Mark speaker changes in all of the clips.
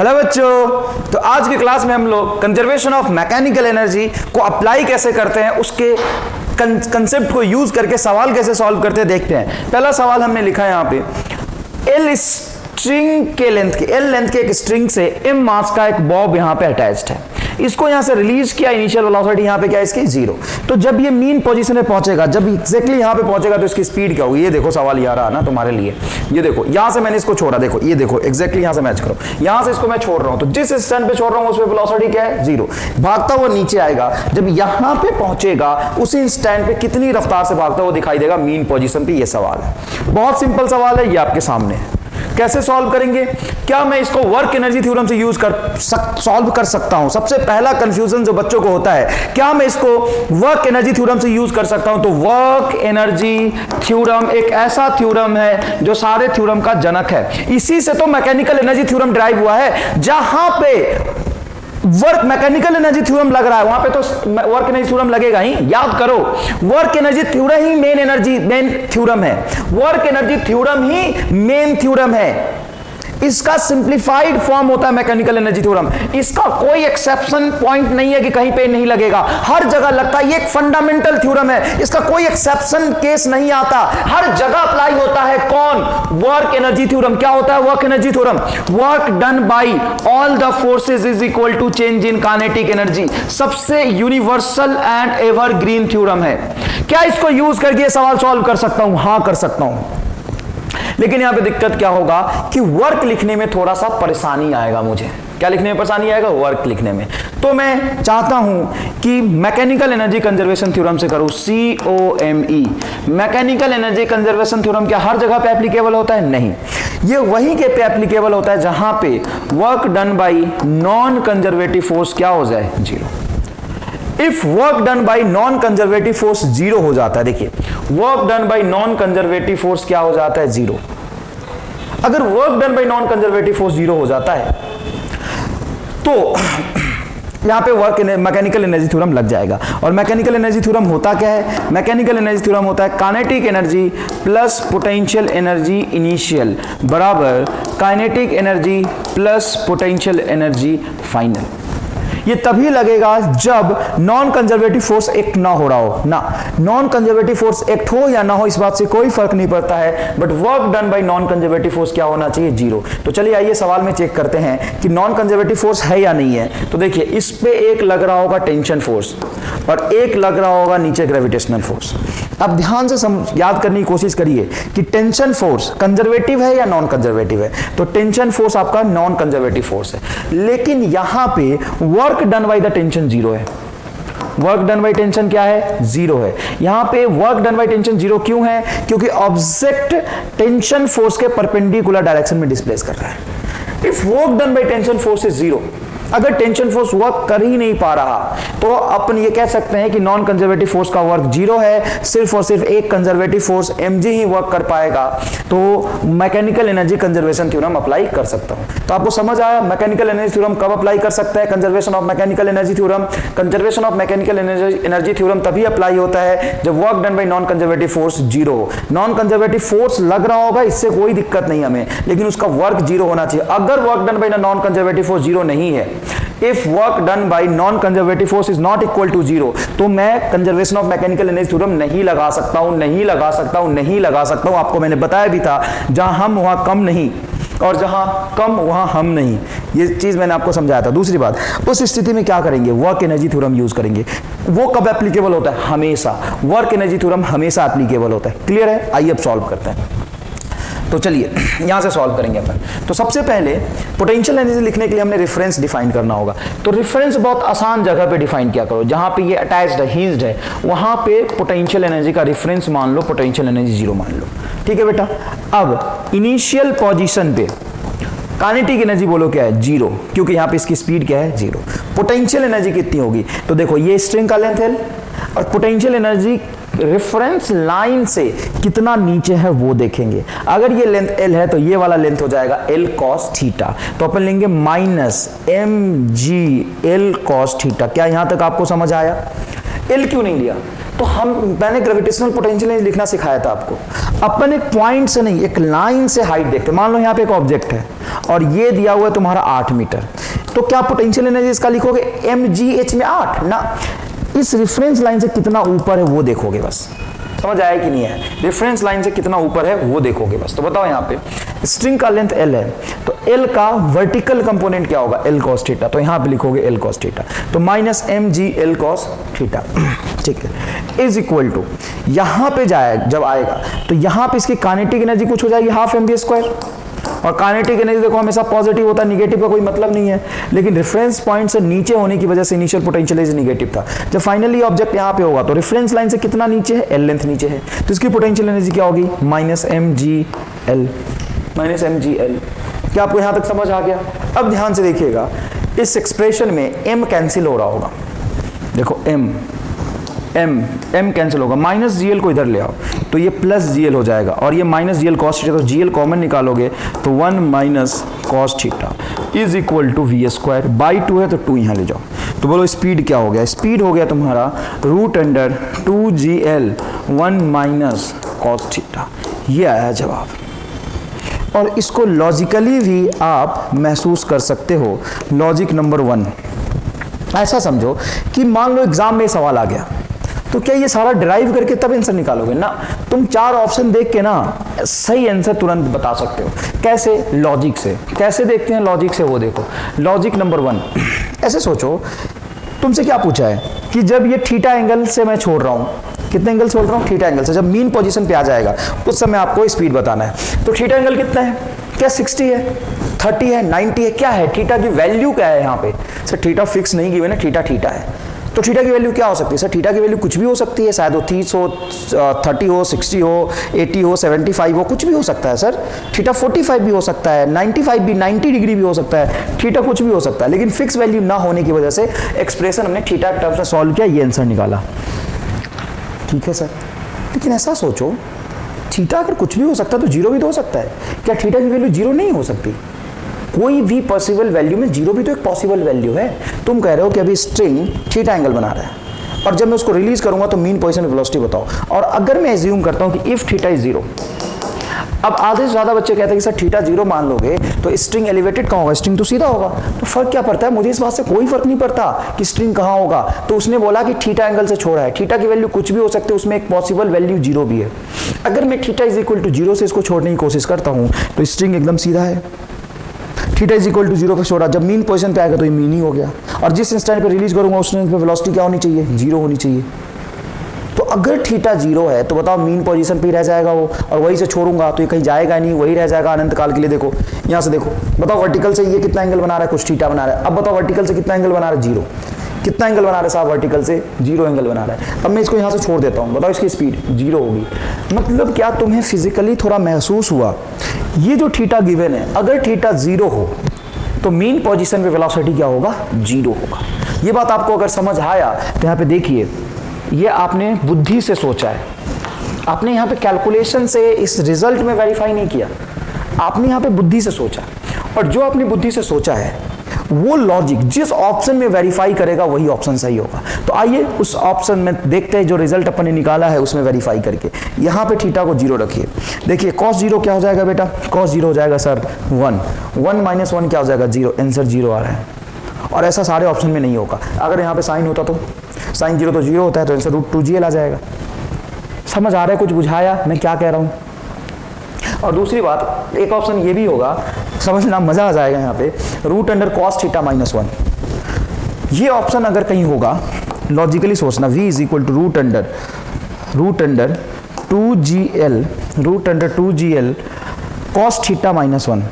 Speaker 1: Hello बच्चों, तो आज की क्लास में हम लोग कंजर्वेशन ऑफ मैकेनिकल एनर्जी को अप्लाई कैसे करते हैं, उसके कंसेप्ट को यूज करके सवाल कैसे सॉल्व करते हैं देखते हैं। पहला सवाल हमने लिखा है यहाँ पे, एल स्ट्रिंग के लेंथ के एल लेंथ के एक स्ट्रिंग से एम मास का एक बॉब यहाँ पे अटैच्ड है। इसको यहाँ से रिलीज किया, इनिशियल वेलोसिटी यहाँ पे क्या है इसकी 0। तो जब ये मीन पोजीशन में पहुंचेगा, जब एग्जैक्टली यहाँ पे पहुंचेगा तो इसकी स्पीड क्या होगी। ये देखो सवाल ये आ रहा है ना तुम्हारे लिए, ये देखो यहाँ से मैंने इसको छोड़ा, देखो ये देखो एग्जैक्टली यहाँ से मैच करो, यहाँ से इसको मैं छोड़ रहा हूँ, तो जिस स्टैंड पे छोड़ रहा हूँ उस पर वेलोसिटी क्या है 0। भागता हुआ नीचे आएगा, जब यहाँ पे पहुंचेगा उसी स्टैंड पे कितनी रफ्तार से भागता हुआ दिखाई देगा मीन पोजीशन पे। ये सवाल है, बहुत सिंपल सवाल है, ये आपके सामने है। कैसे सॉल्व करेंगे? क्या मैं इसको वर्क एनर्जी थ्योरम से यूज कर सॉल्व कर सकता हूं? सबसे पहला कंफ्यूजन जो बच्चों को होता है, क्या मैं इसको वर्क एनर्जी थ्योरम से यूज कर सकता हूं? तो वर्क एनर्जी थ्योरम एक ऐसा थ्योरम है जो सारे थ्योरम का जनक है। इसी से तो मैकेनिकल एनर्जी थ्योरम ड्राइव हुआ है। जहां पे वर्क मैकेनिकल एनर्जी थ्योरम लग रहा है वहां पे तो वर्क एनर्जी थ्योरम लगेगा ही। याद करो, वर्क एनर्जी थ्योरम ही मेन थ्योरम है। वर्क एनर्जी थ्योरम ही मेन थ्योरम है। इसका सिंप्लीफाइड फॉर्म होता है मैकेनिकल एनर्जी थ्योरम। इसका कोई एक्सेप्शन पॉइंट नहीं है कि कहीं पे नहीं लगेगा, हर जगह लगता है। ये एक फंडामेंटल थ्योरम है, इसका कोई एक्सेप्शन केस नहीं आता, हर जगह अप्लाई होता है। कौन? Work energy theorem. क्या होता है work energy theorem? Work done by all the forces is equal to change in kinetic energy. सबसे यूनिवर्सल एंड एवरग्रीन थ्योरम है। क्या इसको यूज करके ये सवाल सॉल्व कर सकता हूं? हां कर सकता हूं, लेकिन यहां पे दिक्कत क्या होगा कि वर्क लिखने में थोड़ा सा परेशानी आएगा मुझे। क्या लिखने में परेशानी आएगा? वर्क लिखने में। तो मैं चाहता हूं कि मैकेनिकल एनर्जी कंजर्वेशन थ्योरम से करूं, COME। Mechanical energy conservation theorem क्या हर जगह पे एप्लीकेबल होता है? नहीं, ये वहीं के पे एप्लीकेबल होता है जहां पे work done by non conservative force क्या हो जाए 0। If work done by non conservative force 0 हो जाता है, देखिए work done by non conservative force क्या हो जाता है 0। अगर work done by non conservative force 0 हो जाता है तो यहां पे वर्क मैकेनिकल एनर्जी थ्योरम लग जाएगा। और मैकेनिकल एनर्जी थ्योरम होता क्या है? मैकेनिकल एनर्जी थ्योरम होता है kinetic energy plus potential energy initial बराबर kinetic energy plus potential energy final. ये तभी लगेगा जब नॉन कंजर्वेटिव फोर्स एक्ट ना हो रहा हो ना। नॉन कंजर्वेटिव फोर्स एक्ट हो या ना हो इस बात से कोई फर्क नहीं पड़ता है, but work done by non conservative force क्या होना चाहिए 0। तो चलिए आइए सवाल में चेक करते हैं कि नॉन कंजर्वेटिव फोर्स है या नहीं है। तो देखिए इस पे एक लग रहा होगा टेंशन फोर्स और एक लग रहा होगा नीचे ग्रेविटेशनल फोर्स। अब ध्यान से याद करने की कोशिश करिए कि टेंशन फोर्स कंजर्वेटिव है या नॉन कंजर्वेटिव है। तो टेंशन फोर्स आपका नॉन कंजर्वेटिव फोर्स है, लेकिन यहां पे work done by the tension 0 है। वर्क डन बाय टेंशन क्या है? 0 है। यहां पे वर्क डन बाय टेंशन 0 क्यों है? क्योंकि ऑब्जेक्ट टेंशन फोर्स के परपेंडिकुलर डायरेक्शन में डिस्प्लेस कर रहा है। If work done by tension force is 0, अगर टेंशन फोर्स वर्क कर ही नहीं पा रहा तो अपन ये कह सकते हैं कि नॉन कंजर्वेटिव फोर्स का वर्क 0 है। सिर्फ और सिर्फ एक कंजर्वेटिव फोर्स mg ही वर्क कर पाएगा। तो mechanical energy conservation theorem apply कर सकता हूं। तो आपको समझ आया मैकेनिकल एनर्जी थ्योरम कब अप्लाई कर सकता है? Conservation of mechanical energy theorem. Conservation of mechanical energy theorem तभी अप्लाई होता है जब work done by non conservative force 0 हो। नॉन कंजर्वेटिव फोर्स लग रहा होगा, इससे कोई दिक्कत नहीं हमें, लेकिन उसका वर्क 0 होना चाहिए। अगर work done by non conservative force 0 नहीं है, if work done by non conservative force is not equal to 0, तो मैं conservation of mechanical energy theorem नहीं लगा सकता हूं, नहीं लगा सकता हूं, नहीं लगा सकता हूं। आपको मैंने बताया भी था, जहां हम वहां कम नहीं, और जहां कम वहां हम नहीं। ये चीज मैंने आपको समझाया था। दूसरी बात, उस स्थिति में क्या करेंगे? वर्क एनर्जी थ्योरम यूज करेंगे। वो कब एप्लीकेबल होता है? हमेशा। वर्क एनर्जी थ्योरम हमेशा एप्लीकेबल होता है। क्लियर है? आइए अब सॉल्व करते हैं। तो चलिए यहां से सॉल्व करेंगे अपन। तो सबसे पहले पोटेंशियल एनर्जी लिखने के लिए हमने रेफरेंस डिफाइन करना होगा। तो रेफरेंस बहुत आसान जगह पे डिफाइन किया करो, जहां पे ये अटैच्ड है, हिंज्ड है, वहां पे पोटेंशियल एनर्जी का रेफरेंस मान लो, पोटेंशियल एनर्जी 0 मान लो। ठीक है बेटा। अब इनिशियल पोजीशन पे काइनेटिक एनर्जी बोलो क्या है? 0, क्योंकि यहां पे इसकी स्पीड क्या है? 0। पोटेंशियल एनर्जी कितनी होगी? तो देखो ये स्ट्रिंग का लेंथ है और पोटेंशियल एनर्जी रेफरेंस लाइन से कितना नीचे है वो देखेंगे। अगर ये लेंथ L है तो ये वाला लेंथ हो जाएगा L cos थीटा। तो अपन लेंगे -mg L cos थीटा। क्या यहां तक आपको समझ आया? L क्यों नहीं लिया? तो मैंने ग्रेविटेशनल पोटेंशियल लिखना सिखाया था आपको। अपन एक पॉइंट से नहीं, एक लाइन से हाइट देखते। मान लो यहाँ पे एक ऑब्जेक्ट है और ये दिया हुआ है तुम्हारा 8 मीटर, तो क्या पोटेंशियल एनर्जी इसका लिखोगे mgh में 8 ना, इस रेफरेंस लाइन से कितना ऊपर है वो देखोगे बस। समझ आया कि नहीं है? रेफरेंस लाइन से कितना ऊपर है वो देखोगे बस। तो बताओ यहाँ पे स्ट्रिंग का लेंथ L है, तो L का वर्टिकल कंपोनेंट क्या होगा? L cos theta. तो यहाँ पे लिखोगे L cos थीटा, तो minus mg L cos theta, ठीक है, इज इक्वल टू, यहाँ पे जाए जब आएगा तो यहाँ पे इसकी काइनेटिक एनर्जी कुछ हो जाएगी हाफ mv²। और काइनेटिक एनर्जी देखो हमेशा पॉजिटिव होता है, निगेटिव का कोई मतलब नहीं है, लेकिन रेफरेंस पॉइंट से नीचे होने की वजह से इनिशियल पोटेंशियल एनर्जी निगेटिव था। जब फाइनली ऑब्जेक्ट यहाँ पे होगा तो रेफरेंस लाइन से कितना नीचे है? L लेंथ नीचे है, तो इसकी पोटेंशियल एनर्जी क्या होगी? Minus mgl, minus mgl। क्या आपको यहाँ तक समझ आ गया? अब ध्यान से देखिएगा, इस एक्सप्रेशन में m कैंसिल हो रहा होगा, देखो m कैंसिल होगा, माइनस जीएल को इधर ले आओ तो ये प्लस जीएल हो जाएगा, और ये माइनस जीएल कॉस थीटा, तो जीएल कॉमन निकालोगे तो 1 minus cos theta is equal to v²। By 2 है तो 2 यहाँ ले जाओ, तो बोलो स्पीड क्या हो गया? स्पीड हो गया तुम्हारा √2gl 1 माइनस कॉस थीटा। ये आया जवाब। और इसको लॉजिकली भी आप महसूस कर सकते हो। लॉजिक नंबर 1, ऐसा समझो कि मान लो एग्जाम में सवाल आ गया, तो क्या ये सारा डिराइव करके तब आंसर निकालोगे ना? तुम 4 ऑप्शन देख के ना सही आंसर तुरंत बता सकते हो। कैसे? लॉजिक से। कैसे देखते हैं लॉजिक से? वो देखो, लॉजिक नंबर 1, ऐसे सोचो तुमसे क्या पूछा है कि जब ये थीटा एंगल से मैं छोड़ रहा हूँ, कितने एंगल से छोड़ रहा हूँ? थीटा एंगल से। जब मीन पोजीशन पे आ जाएगा उस समय आपको स्पीड बताना है। तो थीटा एंगल कितना है? क्या 60 है, 30 है, 90 है, क्या है? थीटा की वैल्यू क्या है यहाँ पे? सर थीटा फिक्स नहीं गिवन है, थीटा थीटा है। तो थीटा की वैल्यू क्या हो सकती है? सर थीटा की वैल्यू कुछ भी हो सकती है, शायद वो 30 हो, 30 हो, 60 हो, 80 हो, 75 हो, कुछ भी हो सकता है सर। थीटा 45 भी हो सकता है, 95 भी, 90 डिग्री भी हो सकता है, थीटा कुछ भी हो सकता है। लेकिन फिक्स वैल्यू ना होने की वजह से एक्सप्रेशन हमने थीटा टर्म से सॉल्व किया, ये आंसर निकाला। ठीक है सर, लेकिन ऐसा सोचो, थीटा अगर कुछ भी हो सकता है तो जीरो भी तो हो सकता है। क्या थीटा की वैल्यू जीरो नहीं हो सकती? कोई भी पॉसिबल वैल्यू में जीरो भी तो एक पॉसिबल वैल्यू है। तुम कह रहे हो कि अभी स्ट्रिंग थीटा एंगल बना रहा है और जब मैं उसको रिलीज करूंगा तो मीन पोजीशन वेलोसिटी बताओ। और अगर मैं एज्यूम करता हूं कि इफ थीटा इज जीरो, अब आधे से ज्यादा बच्चे कहते हैं कि सर थीटा जीरो मान लोगे तो स्ट्रिंग एलिवेटेड कहाँ होगा? स्ट्रिंग तो सीधा होगा। तो फर्क क्या पड़ता है? मुझे इस बात से कोई फर्क नहीं पड़ता कि स्ट्रिंग कहाँ होगा। तो उसने बोला कि थीटा एंगल से छोड़ा है, थीटा की वैल्यू कुछ भी हो सकती है, उसमें एक पॉसिबल वैल्यू जीरो भी है। अगर मैं theta is equal to zero से इसको छोड़ने की कोशिश करता हूँ तो स्ट्रिंग एकदम सीधा है। Theta is equal to zero पे छोड़ा, जब मीन पोजीशन पे आएगा तो ये मीन ही हो गया। और जिस इंस्टेंट पे रिलीज करूंगा उस इंस्टेंट पे वेलोसिटी क्या होनी चाहिए? जीरो होनी चाहिए। तो अगर थीटा जीरो है तो बताओ मीन पोजीशन पे ही रह जाएगा वो, और वहीं से छोड़ूंगा तो ये कहीं जाएगा नहीं, वही रह जाएगा अनंत काल के लिए। देखो यहाँ से देखो, बताओ वर्टिकल से ये कितना एंगल बना रहा है? कुछ थीटा बना रहा है। अब बताओ वर्टिकल से कितना एंगल बना रहा है? जीरो। कितना एंगल बना रहा है साहब? वर्टिकल से जीरो एंगल बना रहा है। अब मैं इसको यहाँ से छोड़ देता हूँ, बताओ इसकी स्पीड जीरो होगी। मतलब क्या तुम्हें फिजिकली थोड़ा महसूस हुआ? ये जो थीटा गिवन है, अगर थीटा जीरो हो तो मीन पोजीशन पे वेलोसिटी क्या होगा? जीरो होगा। ये बात आपको अगर समझ आया तो यहाँ पे देखिए, ये आपने बुद्धि से सोचा है, आपने यहाँ पे कैलकुलेशन से इस रिजल्ट में वेरीफाई नहीं किया, आपने यहाँ पे बुद्धि से सोचा। और जो आपने बुद्धि से सोचा है वो लॉजिक जिस ऑप्शन में वेरीफाई करेगा वही ऑप्शन सही होगा। तो आइए उस ऑप्शन में देखते हैं जो रिजल्ट अपन ने निकाला है उसमें वेरीफाई करके। यहाँ पे थीटा को जीरो रखिए। देखिए कॉस जीरो क्या हो जाएगा बेटा? कॉस जीरो हो जाएगा सर 1 माइनस 1 क्या हो जाएगा? जीरो। आंसर जीरो आ रहा है। और ऐसा सारे ऑप्शन में नहीं होगा। अगर यहाँ पे साइन होता तो साइन जीरो तो जीरो होता है, तो आंसर √2gl आ जाएगा। समझ आ रहा है? कुछ बुझाया मैं क्या कह रहा हूँ? और दूसरी बात, एक ऑप्शन ये भी होगा, समझना मजा आ जाएगा यहाँ पे, √cos थीटा माइनस 1। ये ऑप्शन अगर कहीं होगा, लॉजिकली सोचना, v is equal to √2gl cos theta minus 1।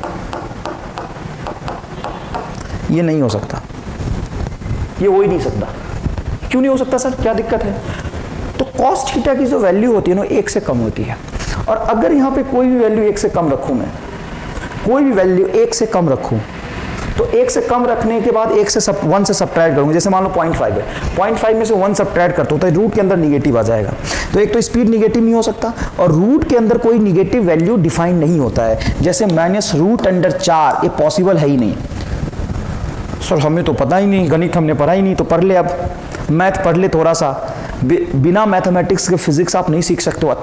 Speaker 1: ये नहीं हो सकता, ये हो ही नहीं सकता। क्यों नहीं हो सकता सर? क्या दिक्कत है? तो cos थीटा की जो वैल्यू होती है ना 1 से कम होती है। और अगर यहाँ पे कोई भी वैल्यू 1 से कम रखूँ, मैं कोई भी वैल्यू 1 से कम रखूँ, तो 1 से कम रखने के बाद 1 से 1 से सब्ट्रैक्ट करूँगा। जैसे मान लो 0.5 है, 0.5 में से 1 सब्ट्रैक्ट करता हूँ तो रूट के अंदर निगेटिव आ जाएगा। तो एक तो स्पीड निगेटिव नहीं हो सकता, और रूट के अंदर कोई निगेटिव वैल्यू डिफाइन नहीं होता है। जैसे -√4 ये पॉसिबल है ही नहीं। सर हमें तो पता ही नहीं, गणित हमने पढ़ा ही नहीं। तो पढ़ ले, अब मैथ पढ़ ले थोड़ा सा। बिना मैथमेटिक्स के फिजिक्स आप नहीं सीख सकते हो।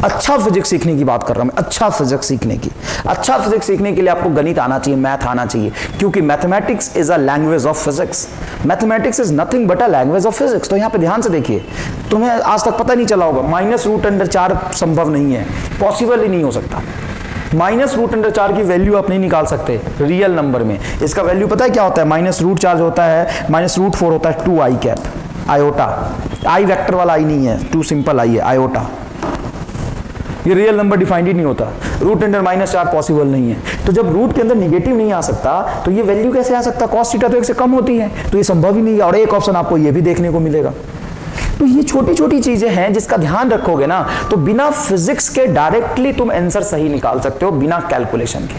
Speaker 1: अच्छा फिजिक्स सीखने की बात कर रहा हूं मैं, अच्छा फिजिक्स सीखने की। अच्छा फिजिक्स सीखने के लिए आपको गणित आना चाहिए, मैथ आना चाहिए, क्योंकि mathematics is a language of physics. Mathematics is nothing but a language of physics. तो यहां पे ध्यान से देखिए, तुम्हें आज तक पता नहीं चला होगा -√4 संभव नहीं है, पॉसिबल ही नहीं हो सकता। -√4 की वैल्यू आप नहीं निकाल सकते रियल नंबर में। इसका वैल्यू पता है क्या होता है? -√4 होता है, -√4 होता है 2i कैप, आयोटा। आई वेक्टर वाला आई नहीं है, 2 सिंपल आई है, आयोटा। ये रियल नंबर डिफाइंड ही नहीं होता। √4 पॉसिबल नहीं है। तो जब रूट के अंदर निगेटिव नहीं आ सकता तो ये वैल्यू कैसे आ सकता? cos थीटा तो 1 से कम होती है, तो ये संभव ही नहीं है। और एक ऑप्शन आपको ये भी देखने को मिलेगा। तो ये छोटी छोटी चीजें हैं जिसका ध्यान रखोगे ना, तो बिना फिजिक्स के डायरेक्टली तुम आंसर सही निकाल सकते हो, बिना कैलकुलेशन के।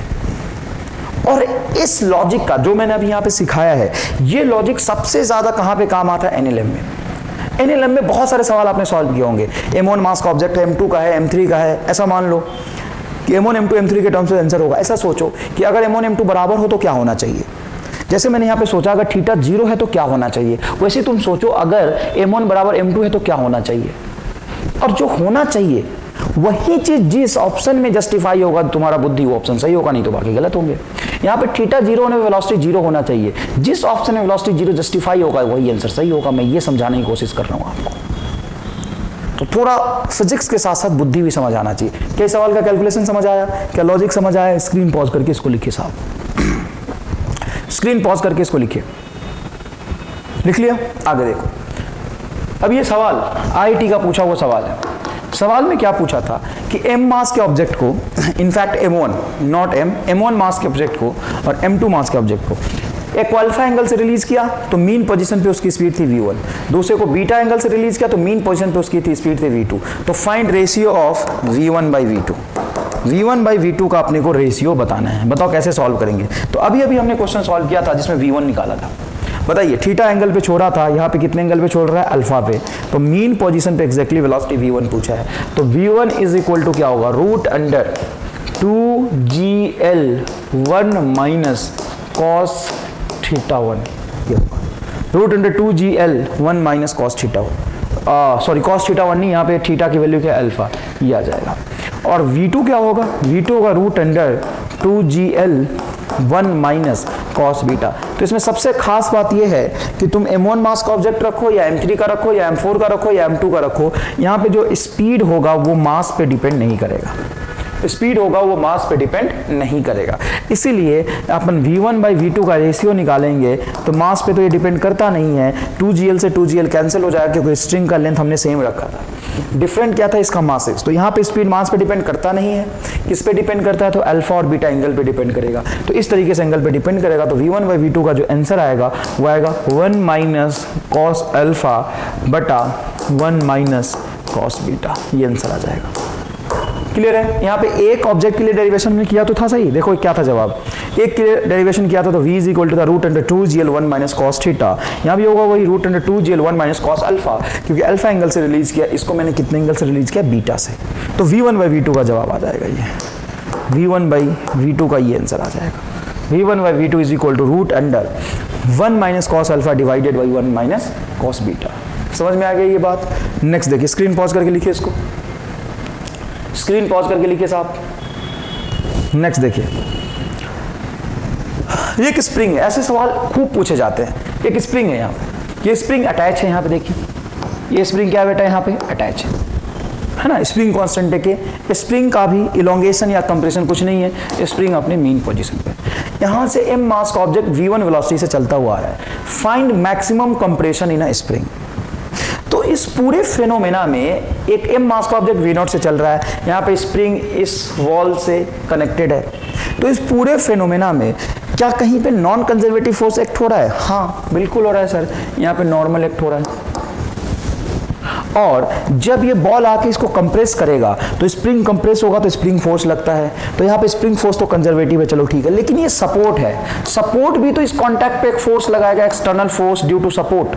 Speaker 1: और इस लॉजिक का जो मैंने अभी यहां पे सिखाया है, ये लॉजिक सबसे ज्यादा कहां पे काम आता है? एनएलएम में। एनएलएम में बहुत सारे सवाल आपने सॉल्व किए होंगे। M1 मास का ऑब्जेक्ट है, M2 का है, M3 का है। ऐसा मान लो कि M1 M2 M3 के टर्म्स में आंसर होगा। ऐसा सोचो कि अगर M1 M2 बराबर हो तो क्या होना चाहिए। जैसे मैंने यहाँ पे सोचा अगर थीटा 0 है तो क्या होना चाहिए, वैसे तुम सोचो अगर M1 बराबर M2 है तो क्या होना चाहिए। और जो होना चाहिए वही चीज जिस ऑप्शन में जस्टिफाई होगा तुम्हारा बुद्धि, वो ऑप्शन सही होगा, नहीं तो बाकी गलत होंगे। यहाँ पे थीटा 0 होने में वेलोसिटी 0 होना चाहिए। जिस ऑप्शन में वेलोसिटी 0 जस्टिफाई होगा वही आंसर सही होगा। मैं ये समझाने की कोशिश कर रहा हूँ आपको। तो थोड़ा फिजिक्स के साथ साथ बुद्धि भी समझ आना चाहिए। क्या इस सवाल का कैलकुलेशन समझ आया? क्या लॉजिक समझ आया? स्क्रीन पॉज करके इसको लिखिए साहब, स्क्रीन पॉज करके इसको लिखिए। लिख लिया? आगे देखो। अब ये सवाल आईआईटी का पूछा हुआ सवाल है। सवाल में क्या पूछा था कि m मास के ऑब्जेक्ट को, इनफैक्ट M1 नॉट M1 मास के ऑब्जेक्ट को और M2 मास के ऑब्जेक्ट को एक अल्फा एंगल से रिलीज किया तो मीन पोजीशन पे उसकी स्पीड थी v1, दूसरे को बीटा एंगल से रिलीज किया तो मीन पोजीशन पे उसकी थी स्पीड थी v2। तो find ratio of v1 by v2। v1 by v2 का अपने को रेशियो बताना है। बताओ कैसे सॉल्व करेंगे। तो अभी अभी हमने क्वेश्चन सॉल्व किया था जिसमें v1 निकाला था। बताइए थीटा एंगल पे छोड़ा था, यहाँ पे कितने एंगल पे छोड़ रहा है? अल्फा पे। तो मीन पोजीशन पे एग्जैक्टली वेलोसिटी v1 पूछा है। तो v1 इज इक्वल टू क्या होगा? √2gl1 minus cos theta 1। √2gl1 minus cos theta 1, sorry cos theta 1 नहीं, यहाँ पे थीटा की वैल्यू क्या है? अल्फा। ये आ जाएगा। और v2 क्या होगा? v2 होगा √2gl1 माइनस cos बीटा। तो इसमें सबसे खास बात यह है कि तुम M1 मास का ऑब्जेक्ट रखो या M3 का रखो या M4 का रखो या M2 का रखो, यहाँ पे जो स्पीड होगा वो मास पे डिपेंड नहीं करेगा। स्पीड होगा वो मास पे डिपेंड नहीं करेगा। इसीलिए अपन v1 बाई v2 का रेशियो निकालेंगे तो मास पे तो ये डिपेंड करता नहीं है। 2gl से 2gl कैंसिल हो जाएगा क्योंकि स्ट्रिंग का लेंथ हमने सेम रखा था। डिफरेंट क्या था? इसका मासेस। तो यहाँ पे स्पीड मास पे डिपेंड करता नहीं है। किस पे डिपेंड करता है? तो अल्फा और बीटा एंगल पे डिपेंड करेगा। तो इस तरीके से एंगल पे डिपेंड करेगा। तो v1 बाई v2 का जो आंसर आएगा वो आएगा 1 माइनस cos अल्फा बटा 1 माइनस cos बीटा। ये आंसर आ जाएगा। क्लियर है? यहाँ पे एक ऑब्जेक्ट के लिए डेरिवेशन में किया तो था सही। देखो क्या था जवाब। एक के लिए डेरिवेशन किया था तो v is equal to √2gl1 minus cos theta. यहाँ भी होगा वही √2gl1 माइनस cos अल्फा, क्योंकि अल्फा एंगल से रिलीज किया। इसको मैंने कितने एंगल से रिलीज किया? बीटा से। तो v1 बाई v2 का जवाब आ जाएगा। ये v1 बाई v2 का ये आंसर आ जाएगा। v1 by v2 is equal to √1 minus cos alpha divided by 1 minus cos beta. समझ में आ गई ये बात? नेक्स्ट देखिए, स्क्रीन पॉज करके लिखिए इसको, स्क्रीन पॉज करके लिखिए साहब। नेक्स्ट देखिए, ये एक स्प्रिंग है। ऐसे सवाल खूब पूछे जाते हैं। एक स्प्रिंग है यहाँ पे, ये स्प्रिंग अटैच है यहाँ पे। देखिए ये स्प्रिंग क्या बेटा यहाँ पे अटैच है ना। स्प्रिंग कांस्टेंट है कि स्प्रिंग का भी इलोंगेशन या कंप्रेशन कुछ नहीं है। स्प्रिंग अपने मीन पोजीशन पे। यहाँ से m मास का ऑब्जेक्ट v1 वेलोसिटी से चलता हुआ आ रहा है। Find maximum compression in a spring. तो इस पूरे फेनोमेना में एक m मास का ऑब्जेक्ट v0 से चल रहा है। यहाँ पे स्प्रिंग इस वॉल से कनेक्टेड है। तो इस पूरे फेनोमेना में क्या कहीं पे नॉन कंजर्वेटिव फोर्स एक्ट हो रहा है? हाँ बिल्कुल हो रहा है सर। यहाँ पे नॉर्मल एक्ट हो रहा है। और जब ये बॉल आके इसको कंप्रेस करेगा तो स्प्रिंग कंप्रेस होगा तो स्प्रिंग फोर्स लगता है। तो यहाँ पे स्प्रिंग फोर्स तो कंजर्वेटिव है, चलो ठीक है। लेकिन ये सपोर्ट है। सपोर्ट भी तो इस कॉन्टैक्ट पे एक फोर्स लगाएगा, external force due to support.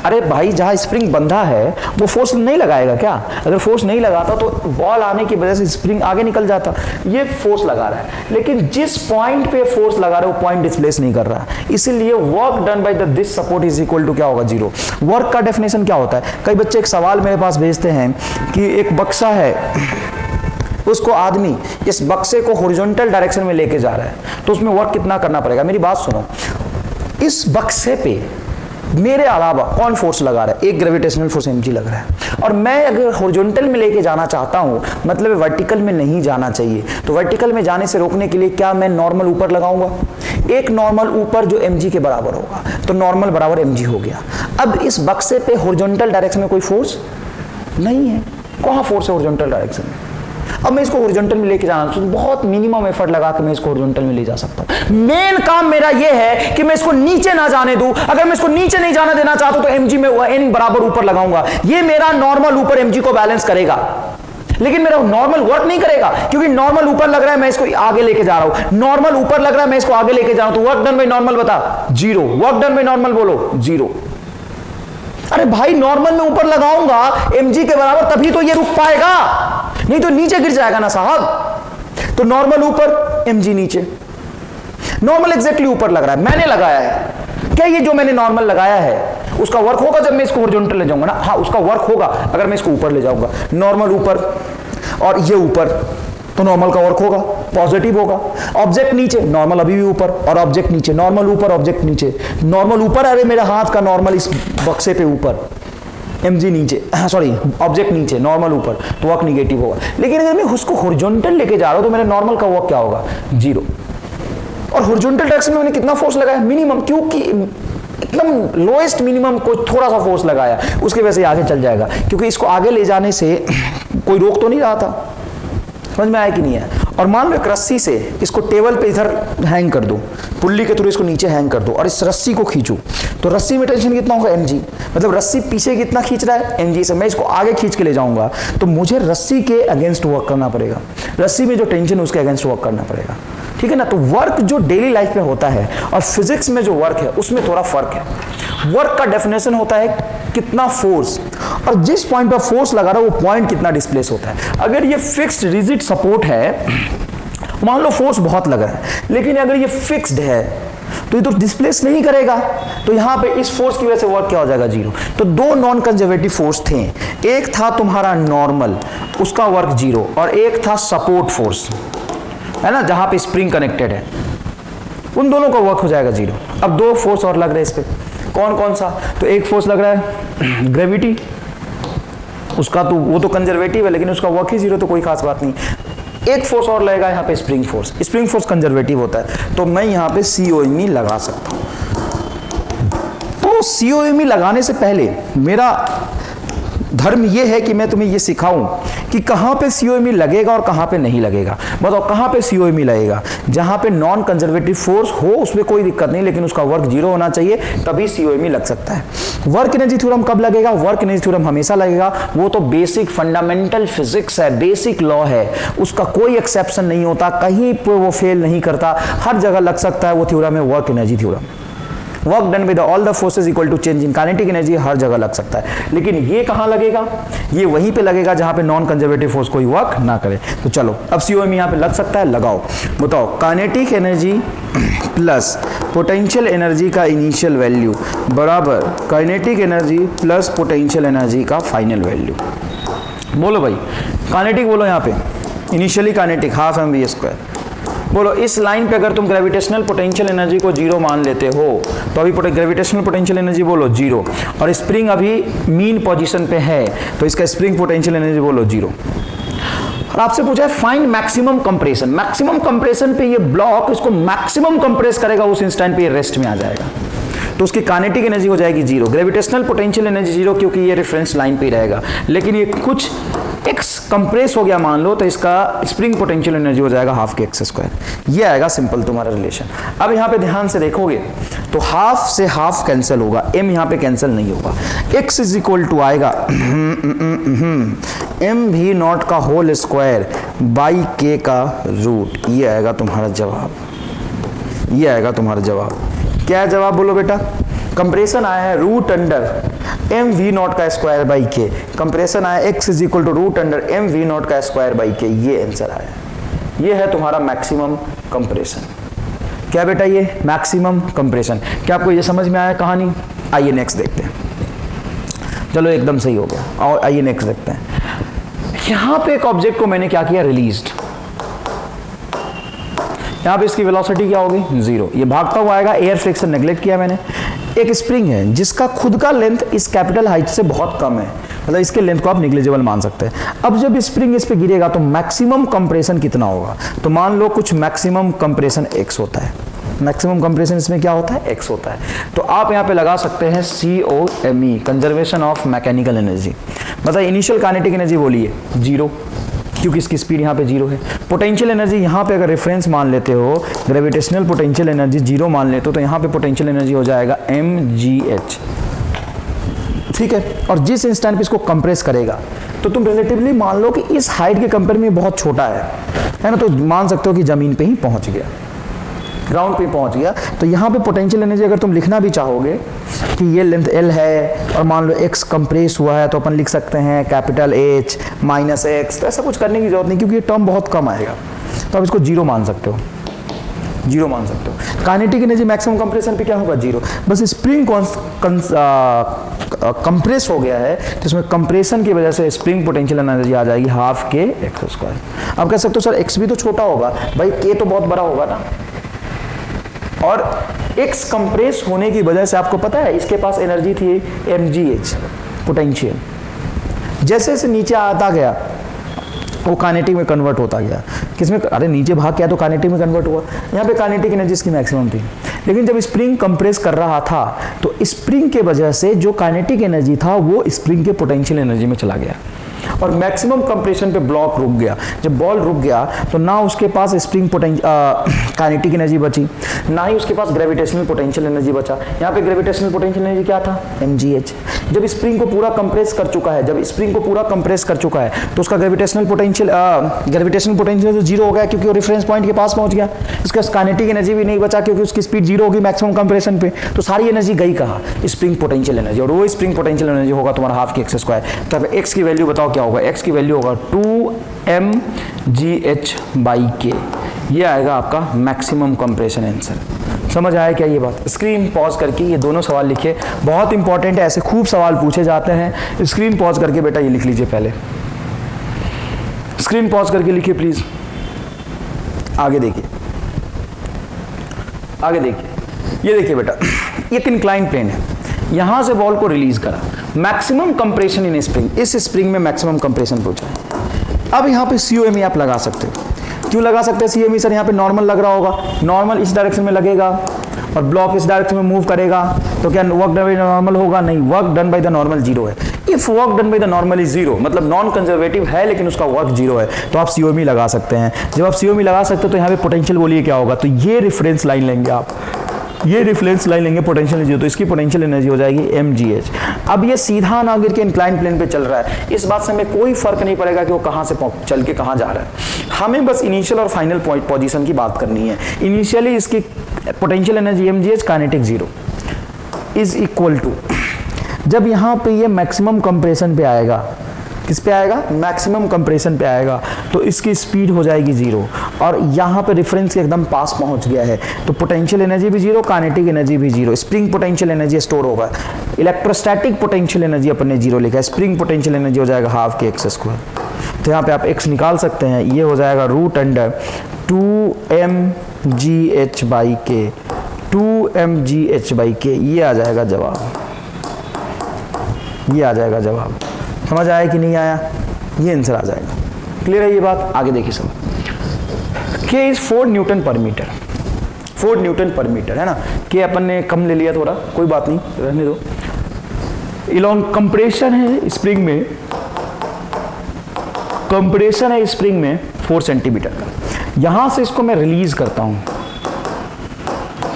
Speaker 1: अरे भाई जहाँ स्प्रिंग बंधा है वो फोर्स नहीं लगाएगा क्या? अगर फोर्स नहीं लगाता तो बॉल आने की वजह से स्प्रिंग आगे निकल जाता। ये फोर्स लगा रहा है, लेकिन जिस पॉइंट पे फोर्स लगा रहा है वो पॉइंट डिस्प्लेस नहीं कर रहा है, इसीलिए work done by this support is equal to क्या होगा? जीरो। वर्क का डेफिनेशन क्या होता है? कई बच्चे एक सवाल मेरे पास भेजते हैं कि एक बक्सा है, उसको आदमी इस बक्से को हॉरिजॉन्टल डायरेक्शन में लेके जा रहा है, तो उसमें वर्क कितना करना पड़ेगा? मेरी बात सुनो, इस बक्से पे मेरे अलावा कौन फोर्स लगा रहा है? एक ग्रेविटेशनल फोर्स mg लग रहा है, और मैं अगर हॉरिजॉन्टल में लेके जाना चाहता हूं, मतलब वर्टिकल में नहीं जाना चाहिए, तो वर्टिकल में जाने से रोकने के लिए क्या मैं नॉर्मल ऊपर लगाऊंगा? एक नॉर्मल ऊपर जो mg के बराबर होगा, तो नॉर्मल बराबर mg हो गया। अब इस बक्से पे हॉरिजॉन्टल डायरेक्शन में कोई फोर्स नहीं है, कहां फोर्स है हॉरिजॉन्टल डायरेक्शन में? अब मैं इसको हॉरिजॉन्टल में लेके जाना, तो बहुत मिनिमम एफर्ट लगा के मैं इसको हॉरिजॉन्टल में ले जा सकता हूं। मेन काम मेरा ये है कि मैं इसको नीचे ना जाने दूं। अगर मैं इसको नीचे नहीं जाना देना चाहता तो mg में n बराबर ऊपर लगाऊंगा, ये मेरा नॉर्मल ऊपर mg को बैलेंस करेगा, लेकिन मेरा नॉर्मल वर्क नहीं करेगा, क्योंकि नॉर्मल ऊपर लग रहा है, मैं इसको आगे लेके जा रहा हूं। नॉर्मल ऊपर लग रहा है, मैं इसको आगे लेके जा रहा हूं, तो वर्क डन बाय नॉर्मल बता? Zero. Work done by normal बोलो? जीरो। अरे भाई नॉर्मल में ऊपर लगाऊंगा mg के बराबर, तभी तो ये रुक पाएगा, नहीं तो नीचे गिर जाएगा ना साहब। तो नॉर्मल ऊपर mg नीचे, नॉर्मल एग्जैक्टली ऊपर लग रहा है, मैंने लगाया है। क्या ये जो मैंने नॉर्मल लगाया है उसका वर्क होगा जब मैं इसको हॉरिजॉन्टल ले जाऊंगा ना? हाँ, उसका वर्क होगा अगर मैं इसको ऊपर ले जाऊंगा। नॉर्मल ऊपर और ये ऊपर, तो नॉर्मल का वर्क होगा, पॉजिटिव होगा। ऑब्जेक्ट नीचे, नॉर्मल अभी भी ऊपर, और ऑब्जेक्ट नीचे, नॉर्मल ऊपर, ऑब्जेक्ट नीचे, नॉर्मल ऊपर, अरे मेरा हाथ का नॉर्मल इस बक्से पे ऊपर, mg नीचे, सॉरी ऑब्जेक्ट नीचे, नॉर्मल ऊपर, तो वर्क निगेटिव होगा। लेकिन अगर मैं उसको हॉरिजॉन्टल लेके जा रहा हूं तो मेरा नॉर्मल का वर्क क्या होगा? जीरो। और हॉरिजॉन्टल डायरेक्शन में मैंने कितना फोर्स लगाया? मिनिमम, क्योंकि एकदम लोएस्ट मिनिमम को थोड़ा सा फोर्स लगाया, उसकी वजह से आगे चल जाएगा, क्योंकि इसको आगे ले जाने से कोई रोक तो नहीं रहा था। समझ में आया कि नहीं है? और मान लो एक रस्सी से इसको टेबल पे इधर हैंग कर दो, पुल्ली के थ्रू इसको नीचे हैंग कर दो, और इस रस्सी को खींचो, तो रस्सी में टेंशन कितना होगा? mg। मतलब रस्सी पीछे कितना खींच रहा है? mg से। मैं इसको आगे खींच के ले जाऊंगा तो मुझे रस्सी के अगेंस्ट वर्क करना पड़ेगा, रस्सी में जो टेंशन है उसके अगेंस्ट वर्क करना पड़ेगा, ठीक है ना? तो वर्क जो डेली लाइफ में होता है और फिजिक्स में जो वर्क है उसमें थोड़ा फर्क है। वर्क का डेफिनेशन होता है कितना फोर्स, और जिस पॉइंट पर फोर्स लगा रहा है वो पॉइंट कितना डिस्प्लेस होता है। अगर ये फिक्स्ड रिजिड सपोर्ट है, मान लो फोर्स बहुत लग रहा है, लेकिन अगर ये फिक्स्ड है तो ये तो डिस्प्लेस नहीं करेगा, तो यहां पे इस फोर्स की वजह से वर्क क्या हो जाएगा? जीरो। तो दो नॉन कंजर्वेटिव फोर्स थे, एक था तुम्हारा नॉर्मल, उसका वर्क जीरो, और एक था सपोर्ट फोर्स, है ना, जहां पे स्प्रिंग कनेक्टेड है, उन दोनों का वर्क हो जाएगा जीरो। अब दो फोर्स और लग रहे हैं इस पे, कौन कौन सा? तो एक फोर्स लग रहा है ग्रेविटी, उसका तो वो तो कंजर्वेटिव है, लेकिन उसका वर्क ही जीरो, तो कोई खास बात नहीं। एक फोर्स और लगेगा यहाँ पे spring force, spring force conservative होता है, तो मैं यहाँ पे COMe लगा सकता हूँ। तो COMe लगाने से पहले मेरा धर्म यह है कि मैं तुम्हें यह सिखाऊं कि कहां पे COMe लगेगा और कहां पे नहीं लगेगा। बताओ कहां पे COMe लगेगा? जहां पे नॉन कंजर्वेटिव फोर्स हो उसमें कोई दिक्कत नहीं, लेकिन उसका वर्क जीरो होना चाहिए, तभी COMe लग सकता है। वर्क एनर्जी थ्योरम कब लगेगा? वर्क एनर्जी थ्योरम हमेशा लगेगा, वो तो बेसिक फंडामेंटल फिजिक्स है, बेसिक लॉ है, उसका कोई एक्सेप्शन नहीं होता, कहीं पर वो फेल नहीं करता, हर जगह लग सकता है वो थ्योरम है work energy theorem. Work done with all the forces equal to change in kinetic energy, हर जगह लग सकता है, लेकिन ये कहां लगेगा? ये वहीं पे लगेगा जहां पे नॉन कंजर्वेटिव फोर्स कोई वर्क ना करे। तो चलो अब COMe यहां पे लग सकता है, लगाओ। बताओ kinetic energy plus potential energy का इनिशियल वैल्यू बराबर kinetic energy plus potential energy का फाइनल वैल्यू। बोलो भाई काइनेटिक बोलो, यहां पे इनिशियली काइनेटिक हाफ mv²। बोलो इस लाइन पे अगर तुम ग्रेविटेशनल पोटेंशियल एनर्जी को जीरो मान लेते हो तो अभी ग्रेविटेशनल पोटेंशियल एनर्जी बोलो जीरो, और स्प्रिंग अभी मीन पोजीशन पे है तो इसका स्प्रिंग पोटेंशियल एनर्जी बोलो जीरो। और आपसे पूछा है find maximum compression. Maximum compression पे ये ब्लॉक इसको मैक्सिमम कंप्रेस करेगा, उस इंस्टेंट पे ये रेस्ट में आ जाएगा, तो उसकी काइनेटिक एनर्जी हो जाएगी zero, gravitational potential energy zero, क्योंकि ये रेफरेंस लाइन पे ही रहेगा। लेकिन ये कुछ x कंप्रेस हो गया मान लो, तो इसका स्प्रिंग पोटेंशियल एनर्जी हो जाएगा हाफ के x²। ये आएगा सिंपल तुम्हारा रिलेशन। अब यहाँ पे ध्यान से देखोगे तो हाफ से हाफ कैंसिल होगा, m यहाँ पे कैंसिल नहीं होगा, x इज इक्वल टू आएगा mv0 का होल स्क्वायर बाई k का रूट। ये आएगा तुम्हारा जवाब, ये आएगा तुम्हारा जवाब। क्या है जवाब बोलो बेटा? कंप्रेशन आया है root under M V not का स्क्वायर बाई के, कंप्रेशन आया x is equal to root under M V not का स्क्वायर बाई के, ये आंसर आया। ये है तुम्हारा मैक्सिमम कंप्रेशन। क्या बेटा, ये मैक्सिमम कंप्रेशन। क्या आपको ये समझ में आया कहानी? आइए नेक्स्ट देखते हैं। चलो एकदम सही हो गया, और आइए नेक्स्ट देखते हैं। यहां पे एक ऑब्जेक्ट को मैंने क्या किया, रिलीज्ड। यहां पे इसकी वेलोसिटी क्या होगी, 0। ये भागता हुआ आएगा, एयर फ्रिक्शन नेग्लेक्ट किया मैंने। एक स्प्रिंग है जिसका खुद का लेंथ इस कैपिटल हाइट से बहुत कम है, मतलब इसके लेंथ को आप निग्लिजिबल मान सकते हैं। अब जब स्प्रिंग इस पे गिरेगा तो मैक्सिमम कंप्रेशन कितना होगा? तो मान लो कुछ मैक्सिमम कंप्रेशन x होता है। मैक्सिमम कंप्रेशन इसमें क्या होता है, x होता है। तो आप यहाँ पे लगा सकते हैं COME, conservation of mechanical energy. मतलब इनिशियल काइनेटिक एनर्जी बोलिए 0, क्योंकि इसकी स्पीड यहाँ पे 0 है। पोटेंशियल एनर्जी यहाँ पे अगर रेफरेंस मान लेते हो, ग्रेविटेशनल पोटेंशियल एनर्जी 0 मान लेते हो, तो यहाँ पे पोटेंशियल एनर्जी हो जाएगा mgh, ठीक है। और जिस इंस्टेंट पे इसको कंप्रेस करेगा, तो तुम रिलेटिवली मान लो कि इस हाइट के कंपेयर में बहुत छोटा है ना, तो मान सकते हो कि जमीन पे ही पहुंच गया, ग्राउंड पे पहुंच गया। तो यहाँ पे पोटेंशियल एनर्जी अगर तुम लिखना भी चाहोगे कि ये लेंथ L है और मान लो x कंप्रेस हुआ है, तो अपन लिख सकते हैं कैपिटल H माइनस x। तो ऐसा कुछ करने की जरूरत नहीं, क्योंकि ये टर्म बहुत कम आएगा, तो आप इसको 0 मान सकते हो, 0 मान सकते हो। काइनेटिक एनर्जी मैक्सिमम कंप्रेशन पे क्या होगा, 0। बस स्प्रिंग कंप्रेस हो गया है, तो इसमें कंप्रेशन की वजह से स्प्रिंग पोटेंशियल एनर्जी आ जाएगी हाफ के x स्क्वायर। आप कह सकते हो सर x भी तो छोटा होगा, भाई k तो बहुत बड़ा होगा ना। और x कंप्रेस होने की वजह से आपको पता है इसके पास एनर्जी थी mgh पोटेंशियल, जैसे जैसे नीचे आता गया वो काइनेटिक में कन्वर्ट होता गया। किसमें? अरे नीचे भाग गया तो काइनेटिक में कन्वर्ट हुआ। यहाँ पे काइनेटिक एनर्जी इसकी मैक्सिमम थी, लेकिन जब स्प्रिंग कंप्रेस कर रहा था तो स्प्रिंग के वजह से जो काइनेटिक एनर्जी था वो स्प्रिंग के पोटेंशियल एनर्जी में चला गया, और मैक्सिमम कंप्रेशन पे ब्लॉक रुक गया। जब बॉल रुक गया तो ना उसके पास स्प्रिंग काइनेटिक एनर्जी बची, ना ही उसके पास ग्रेविटेशनल पोटेंशियल एनर्जी बचा। यहाँ पे ग्रेविटेशनल पोटेंशियल एनर्जी क्या था, mgh। जब स्प्रिंग को पूरा कंप्रेस कर चुका है, तो उसका ग्रेविटेशनल पोटेंशियल तो 0 हो गया, क्योंकि वो रेफरेंस पॉइंट के पास पहुंच गया। उसका काइनेटिक एनर्जी भी नहीं बचा, क्योंकि उसकी स्पीड 0 होगी मैक्सिमम कंप्रेशन पे। तो सारी एनर्जी गई कहाँ, स्प्रिंग पोटेंशियल एनर्जी, और वो स्प्रिंग पोटेंशियल एनर्जी होगा तुम्हारा हाफ के x स्क्वायर। तो x की वैल्यू बताओ क्या होगा, x की वैल्यू होगा 2mgh/k। ये आएगा आपका मैक्सिमम कंप्रेशन आंसर। समझ आया क्या ये बात? स्क्रीन पॉज करके ये दोनों सवाल लिखिए, बहुत इंपॉर्टेंट है, ऐसे खूब सवाल पूछे जाते हैं। स्क्रीन पॉज करके बेटा ये लिख लीजिए, पहले स्क्रीन पॉज करके लिखिए प्लीज। आगे देखिए, ये देखिए बेटा, एक इंक्लाइन प्लेन है, यहां से बॉल को रिलीज करा, मैक्सिमम कंप्रेशन इन स्प्रिंग, इस स्प्रिंग में मैक्सिमम कंप्रेशन पहुंचा है। अब यहाँ पे COME आप लगा सकते हो। क्यों लगा सकते हैं COME सर? यहाँ पे नॉर्मल लग रहा होगा, नॉर्मल इस डायरेक्शन में लगेगा और ब्लॉक इस डायरेक्शन में मूव करेगा, तो क्या work done by the normal होगा? नहीं, work done by the normal 0 है। If work done by the normal is 0, मतलब नॉन कंजर्वेटिव है लेकिन उसका वर्क 0 है, तो आप COME लगा सकते हैं। जब आप COME लगा सकते हो तो यहाँ पे पोटेंशियल बोलिए क्या होगा, तो ये रेफरेंस लाइन लेंगे आप, ये रेफरेंस लाइन लेंगे पोटेंशियल एनर्जी, तो इसकी पोटेंशियल एनर्जी हो जाएगी mgh। अब ये सीधा ना गिर के इंक्लाइन प्लेन पे चल रहा है, इस बात से हमें कोई फर्क नहीं पड़ेगा कि वो कहां से चल के कहां जा रहा है। हमें बस इनिशियल और फाइनल पोजीशन की बात करनी है। इनिशियली इसकी potential energy mgh, kinetic 0 is equal to, जब यहां पे ये मैक्सिमम कंप्रेशन पे आएगा, किस पे आएगा, मैक्सिमम कंप्रेशन पे आएगा, तो इसकी स्पीड हो जाएगी 0, और यहाँ पे रेफरेंस के एकदम पास पहुंच गया है, तो पोटेंशियल एनर्जी भी 0, काइनेटिक एनर्जी भी 0, स्प्रिंग पोटेंशियल एनर्जी स्टोर होगा। इलेक्ट्रोस्टैटिक पोटेंशियल एनर्जी अपन ने 0 लिखा है, स्प्रिंग पोटेंशियल एनर्जी हो जाएगा हाफ के x स्क्वायर। तो यहाँ पे आप x निकाल सकते हैं, ये हो जाएगा रूट अंडर 2mgh/k, 2mgh/k, ये आ जाएगा जवाब, ये आ जाएगा जवाब। समझ आया कि नहीं आया? ये आंसर आ जाएगा। क्लियर है ये बात? आगे देखिए सवाल, K इज 4 न्यूटन पर मीटर, 4 न्यूटन पर मीटर है ना। K अपन ने कम ले लिया थोड़ा, कोई बात नहीं, रहने दो। इलॉन्ग कंप्रेशन है स्प्रिंग में, कंप्रेशन है स्प्रिंग में 4 सेंटीमीटर का। यहां से इसको मैं रिलीज करता हूं,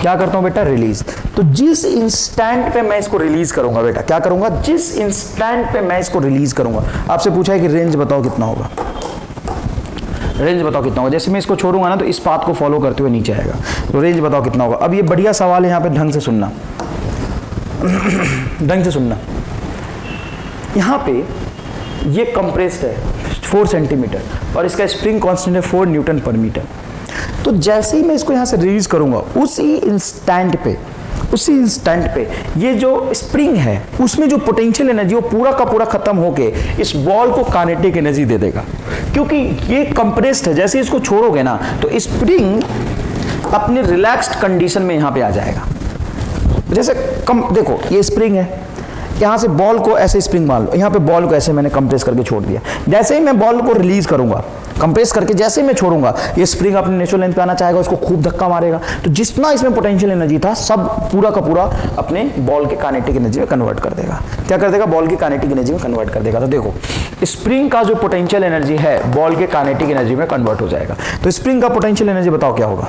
Speaker 1: क्या करता हूं बेटा, रिलीज। तो जिस इंस्टेंट पे मैं इसको रिलीज करूंगा बेटा, क्या करूंगा, जिस इंस्टेंट पे मैं इसको रिलीज करूंगा, आपसे पूछा है कि रेंज बताओ कितना होगा, रेंज बताओ कितना होगा। जैसे मैं इसको छोड़ूंगा ना तो इस पाथ को फॉलो करते हुए नीचे आएगा, तो रेंज बताओ कितना होगा। अब ये बढ़िया सवाल है, यहाँ पे ढंग से सुनना, ढंग से सुनना। यहाँ पे ये कंप्रेस्ड है 4 सेंटीमीटर और इसका स्प्रिंग कांस्टेंट है 4 न्यूटन पर मीटर। तो जैसे ही मैं इसको यहाँ से रिलीज करूँगा उसी इंस्टेंट पे ये जो स्प्रिंग है उसमें जो पोटेंशियल एनर्जी वो पूरा का पूरा खत्म होके इस बॉल को काइनेटिक एनर्जी दे देगा, क्योंकि ये कंप्रेस्ड है। जैसे इसको छोड़ोगे ना तो स्प्रिंग अपने रिलैक्स्ड कंडीशन में यहाँ पे आ जाएगा। जैसे देखो ये स्प्रिंग है, यहाँ से बॉल को ऐसे स्प्रिंग मान लो, यहाँ पे बॉल को ऐसे मैंने कंप्रेस करके छोड़ दिया। जैसे ही मैं बॉल को रिलीज करूंगा कंप्रेस करके, जैसे ही मैं छोड़ूंगा ये स्प्रिंग अपने नेचुरल लेंथ पे आना चाहेगा, उसको खूब धक्का मारेगा। तो जितना इसमें पोटेंशियल एनर्जी था सब पूरा का पूरा अपने बॉल के काइनेटिक एनर्जी में कन्वर्ट कर देगा। क्या कर देगा? बॉल की काइनेटिक एनर्जी में कन्वर्ट कर देगा। तो देखो स्प्रिंग का जो पोटेंशियल एनर्जी है बॉल के काइनेटिक एनर्जी में कन्वर्ट हो जाएगा। तो स्प्रिंग का पोटेंशियल एनर्जी बताओ क्या होगा?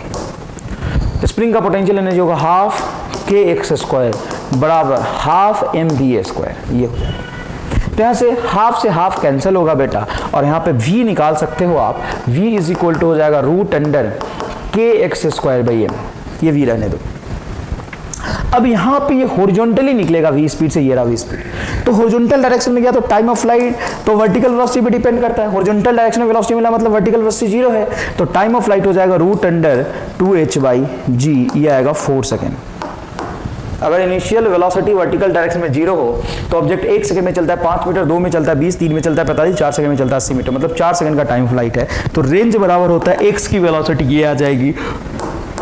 Speaker 1: स्प्रिंग का पोटेंशियल एनर्जी होगा हाफ kx² बराबर हाफ mva²। ये हो जाएगा। तो यहाँ से हाफ कैंसिल होगा बेटा, और यहाँ पे v निकाल सकते हो आप। v इज इक्वल टू हो जाएगा √kx²/m। ये v रहने दो। अब यहाँ पे ये हॉरिजॉन्टली निकलेगा v स्पीड से, ये रहा v स्पीड। तो हॉरिजॉन्टल डायरेक्शन में गया तो टाइम ऑफ फ्लाइट तो वर्टिकल वेलोसिटी पे डिपेंड करता है। हॉरिजॉन्टल डायरेक्शन में वेलोसिटी मिला मतलब वर्टिकल वेलोसिटी 0 है, तो टाइम ऑफ फ्लाइट हो जाएगा √2h/g, ये आएगा 4 सेकेंड। अगर इनिशियल वेलोसिटी वर्टिकल डायरेक्शन में 0 हो तो ऑब्जेक्ट 1 सेकंड में चलता है 5 मीटर, 2 में चलता है 20, 3 में चलता है 45, 4 सेकंड में चलता है 80 मीटर, मतलब 4 सेकंड का टाइम फ्लाइट है। तो रेंज बराबर होता है x की वेलोसिटी, ये आ जाएगी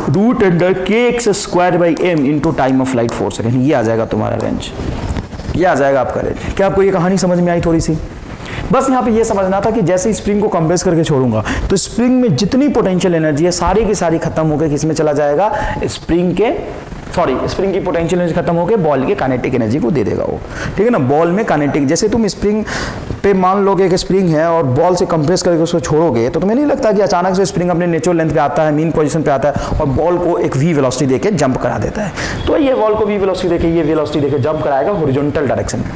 Speaker 1: √kx²/m into time of flight 4 second. ये आ जाएगा तुम्हारा रेंज, ये आ जाएगा आपका रेंज। क्या आपको ये कहानी समझ में आई थोड़ी सी? बस यहाँ पे ये समझना था कि जैसे स्प्रिंग को कंप्रेस करके छोड़ूंगा तो स्प्रिंग में जितनी पोटेंशियल एनर्जी है सारी की सारी खत्म होकर किसमें चला जाएगा? स्प्रिंग की पोटेंशियल एनर्जी खत्म होकर बॉल के काइनेटिक एनर्जी को दे देगा वो। ठीक है ना? बॉल में काइनेटिक, जैसे तुम स्प्रिंग पे मान लोगे कि स्प्रिंग है और बॉल से कंप्रेस करके उसको छोड़ोगे तो तुम्हें नहीं लगता कि अचानक से स्प्रिंग अपने नेचुरल लेंथ पे आता है, मीन पोजीशन पे आता है और बॉल को एक v वेलोसिटी देके जंप करा देता है। तो ये बॉल को v वेलोसिटी देके, ये वेलोसिटी देके जंप कराएगा हॉरिजॉन्टल डायरेक्शन में।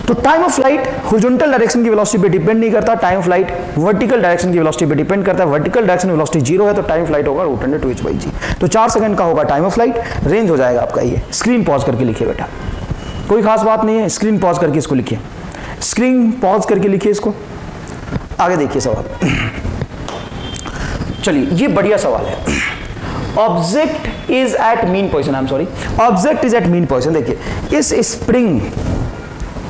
Speaker 1: तो time of flight horizontal direction की वेलोसिटी पे डिपेंड नहीं करता, time of flight vertical direction की वेलोसिटी पे डिपेंड करता है। वर्टिकल डायरेक्शन वेलोसिटी 0 है तो टाइम फ्लाइट होगा √2h/g। तो 4 सेकंड का होगा टाइम ऑफ फ्लाइट, रेंज हो जाएगा आपका ये। स्क्रीन पॉज करके लिखिए बेटा, कोई खास बात नहीं है, स्क्रीन पॉज करके इसको लिखिए, स्क्रीन पॉज करके लिखिए इसको। आगे देखिए सवाल। चलिए ये बढ़िया सवाल है। Object is at mean position, object is at mean position. देखिए इस स्प्रिंग,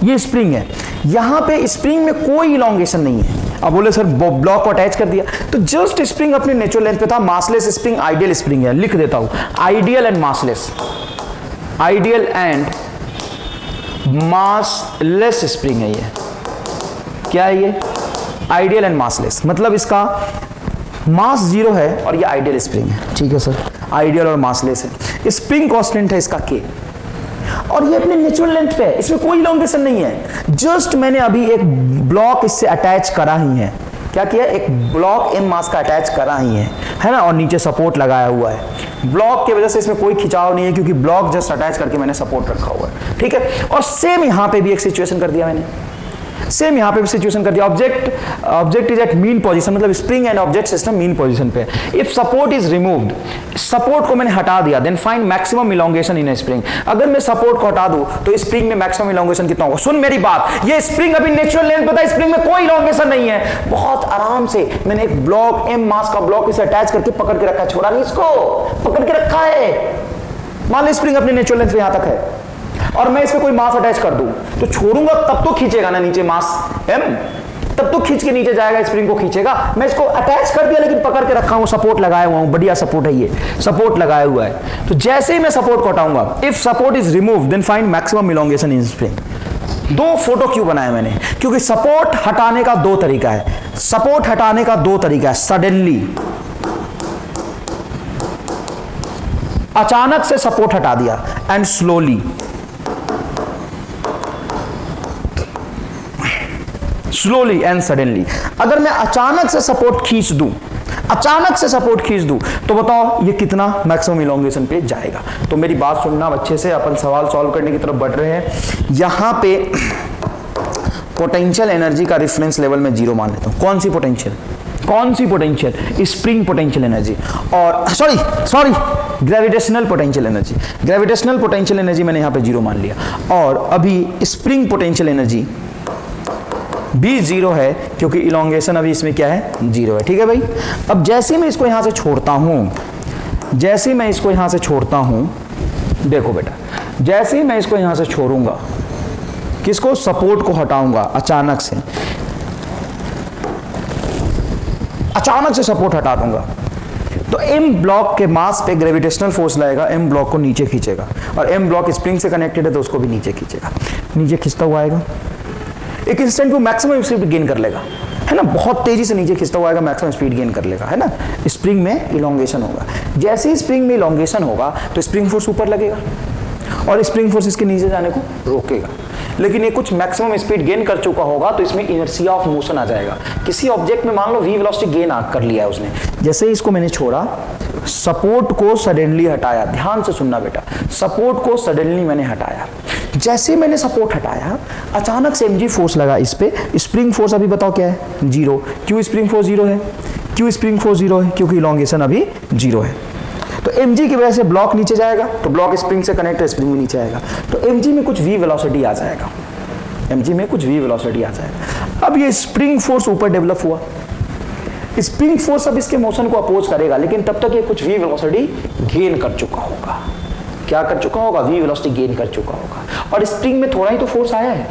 Speaker 1: ये स्प्रिंग है, यहां पे स्प्रिंग में कोई इलॉन्गेशन नहीं है। अब बोले सर ब्लॉक को अटैच कर दिया, तो जस्ट स्प्रिंग अपने नेचुरल लेंथ पे था। मासलेस स्प्रिंग, आइडियल स्प्रिंग है, लिख देता हूं ideal and massless, ideal and massless spring है ये। क्या है ये? आइडियल एंड मासलेस, मतलब इसका मास 0 है और ये आइडियल स्प्रिंग है। ठीक है सर, आइडियल और मासलेस है। स्प्रिंग कांस्टेंट है इसका K और ये अपने नेचुरल लेंथ पे है, इसमें कोई इलॉन्गेशन नहीं है। जस्ट मैंने अभी एक ब्लॉक इससे अटैच करा ही है। क्या किया? एक ब्लॉक m मास का अटैच करा ही है ना, और नीचे सपोर्ट लगाया हुआ है। ब्लॉक की वजह से इसमें कोई खिंचाव नहीं है क्योंकि ब्लॉक जस्ट अटैच करके मैंने सपोर्ट रखा हुआ है। ठीक है, और सेम यहां पे भी एक सिचुएशन कर दिया मैंने, सेम यहां पे भी सिचुएशन कर दिया। Object is at mean position, मतलब spring and object system mean position पे। If support is removed, support को मैंने हटा दिया, then find maximum elongation in spring. अगर मैं सपोर्ट को हटा दूं तो स्प्रिंग में मैक्सिमम इलॉन्गेशन कितना होगा? सुन मेरी बात, ये स्प्रिंग अभी नेचुरल लेंथ पे था, स्प्रिंग में कोई इलॉन्गेशन नहीं है। बहुत आराम से मैंने एक ब्लॉक m मास का ब्लॉक इसे अटैच करके पकड़ के रखा है, छोड़ा नहीं इसको, पकड़ के रखा है। मान लो स्प्रिंग अपने नेचुरल लेंथ पे यहां तक है और मैं इसमें कोई मास अटैच कर दूं तो छोड़ूंगा तब तो खींचेगा ना नीचे मास m, तब तो खींच के नीचे जाएगा, स्प्रिंग को खींचेगा। मैं इसको अटैच कर दिया लेकिन पकड़ के रखा हूं, सपोर्ट लगाया हुआ हूं, बढ़िया सपोर्ट है ये, सपोर्ट लगाया हुआ है। तो जैसे ही मैं सपोर्ट को हटाऊंगा, if support is removed then find maximum elongation in spring. दो फोटो क्यों बनाया मैंने? क्योंकि सपोर्ट हटाने का दो तरीका है, सपोर्ट हटाने का दो तरीका है। सडनली, अचानक से सपोर्ट हटा दिया, and slowly, slowly and suddenly. अगर मैं अचानक से सपोर्ट खींच दूं, अचानक से सपोर्ट खींच दूं तो बताओ ये कितना मैक्सिमम इलॉन्गेशन पे जाएगा। तो मेरी बात सुनना अच्छे से, अपन सवाल सॉल्व करने की तरफ बढ़ रहे हैं। यहां पे पोटेंशियल एनर्जी का रेफरेंस लेवल में 0 मान लेता हूं। कौन सी पोटेंशियल? कौन सी पोटेंशियल? Spring potential energy. और sorry gravitational potential energy. Gravitational potential energy मैंने यहां पे जीरो मान लिया, और अभी स्प्रिंग पोटेंशियल एनर्जी भी जीरो है क्योंकि इलोंगेशन अभी इसमें क्या है? जीरो है। ठीक है भाई। अब जैसे मैं इसको यहां से छोड़ता हूं, देखो बेटा, जैसे ही मैं इसको यहां से छोड़ूंगा, किसको? सपोर्ट को हटाऊंगा, अचानक से सपोर्ट हटा दूंगा, तो एम ब्लॉक के मास पे ग्रेविटेशनल फोर्स लगेगा, एम ब्लॉक को नीचे खींचेगा, और एम ब्लॉक स्प्रिंग से कनेक्टेड है तो उसको भी नीचे खींचेगा। नीचे खींचता हुआ आएगा, एक इंस्टेंट को मैक्सिमम स्पीड गेन कर लेगा, है ना, बहुत तेजी से नीचे खींचता हुआ आएगा, मैक्सिमम स्पीड गेन कर लेगा, है ना। स्प्रिंग में इलोंगेशन होगा, जैसे ही स्प्रिंग में इलोंगेशन होगा तो स्प्रिंग फोर्स ऊपर लगेगा और स्प्रिंग फोर्स इसके नीचे जाने को रोकेगा। लेकिन ये कुछ मैक्सिमम स्पीड गेन कर चुका होगा तो इसमें इनर्शिया ऑफ मोशन आ जाएगा। किसी ऑब्जेक्ट में मान लो v वेलोसिटी गेन कर लिया है उसने, जैसे ही इसको मैंने छोड़ा, सपोर्ट को सडनली हटाया, ध्यान से सुनना बेटा, सपोर्ट को सडनली मैंने हटाया, जैसे मैंने सपोर्ट हटाया अचानक से mg फोर्स लगा इस पे, स्प्रिंग फोर्स अभी बताओ क्या है? जीरो। क्यों स्प्रिंग फोर्स जीरो है? क्योंकि इलोंगेशन अभी जीरो है। तो mg की वजह से ब्लॉक नीचे जाएगा, तो ब्लॉक स्प्रिंग से कनेक्ट है, स्प्रिंग में नीचे आएगा, तो mg में कुछ v वेलोसिटी आ जाएगा, अब ये स्प्रिंग फोर्स ऊपर डेवलप हुआ, स्प्रिंग फोर्स अब इसके मोशन को अपोज करेगा, लेकिन तब तक ये कुछ v वेलोसिटी गेन कर चुका होगा। क्या कर चुका होगा? v वेलोसिटी गेन कर चुका होगा। और स्प्रिंग में थोड़ा ही तो फोर्स आया है,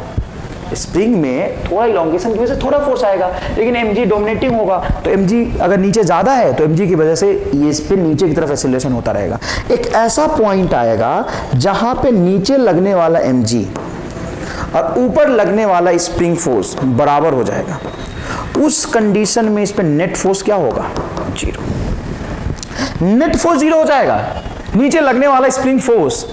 Speaker 1: स्प्रिंग में थोड़ा इलोंगेशन की वजह से थोड़ा फोर्स आएगा, लेकिन mg डोमिनेटिंग होगा, तो mg अगर नीचे ज्यादा है तो mg की वजह से ये इस पे नीचे की तरफ एक्सेलरेशन होता रहेगा। एक ऐसा पॉइंट आएगा जहां पे नीचे लगने वाला mg और ऊपर लगने वाला स्प्रिंग फोर्स बराबर हो जाएगा। उस कंडीशन में इस पे नेट फोर्स क्या होगा? जीरो। नेट फोर्स जीरो हो जाएगा। नीचे लगने वाला स्प्रिंग फोर्स,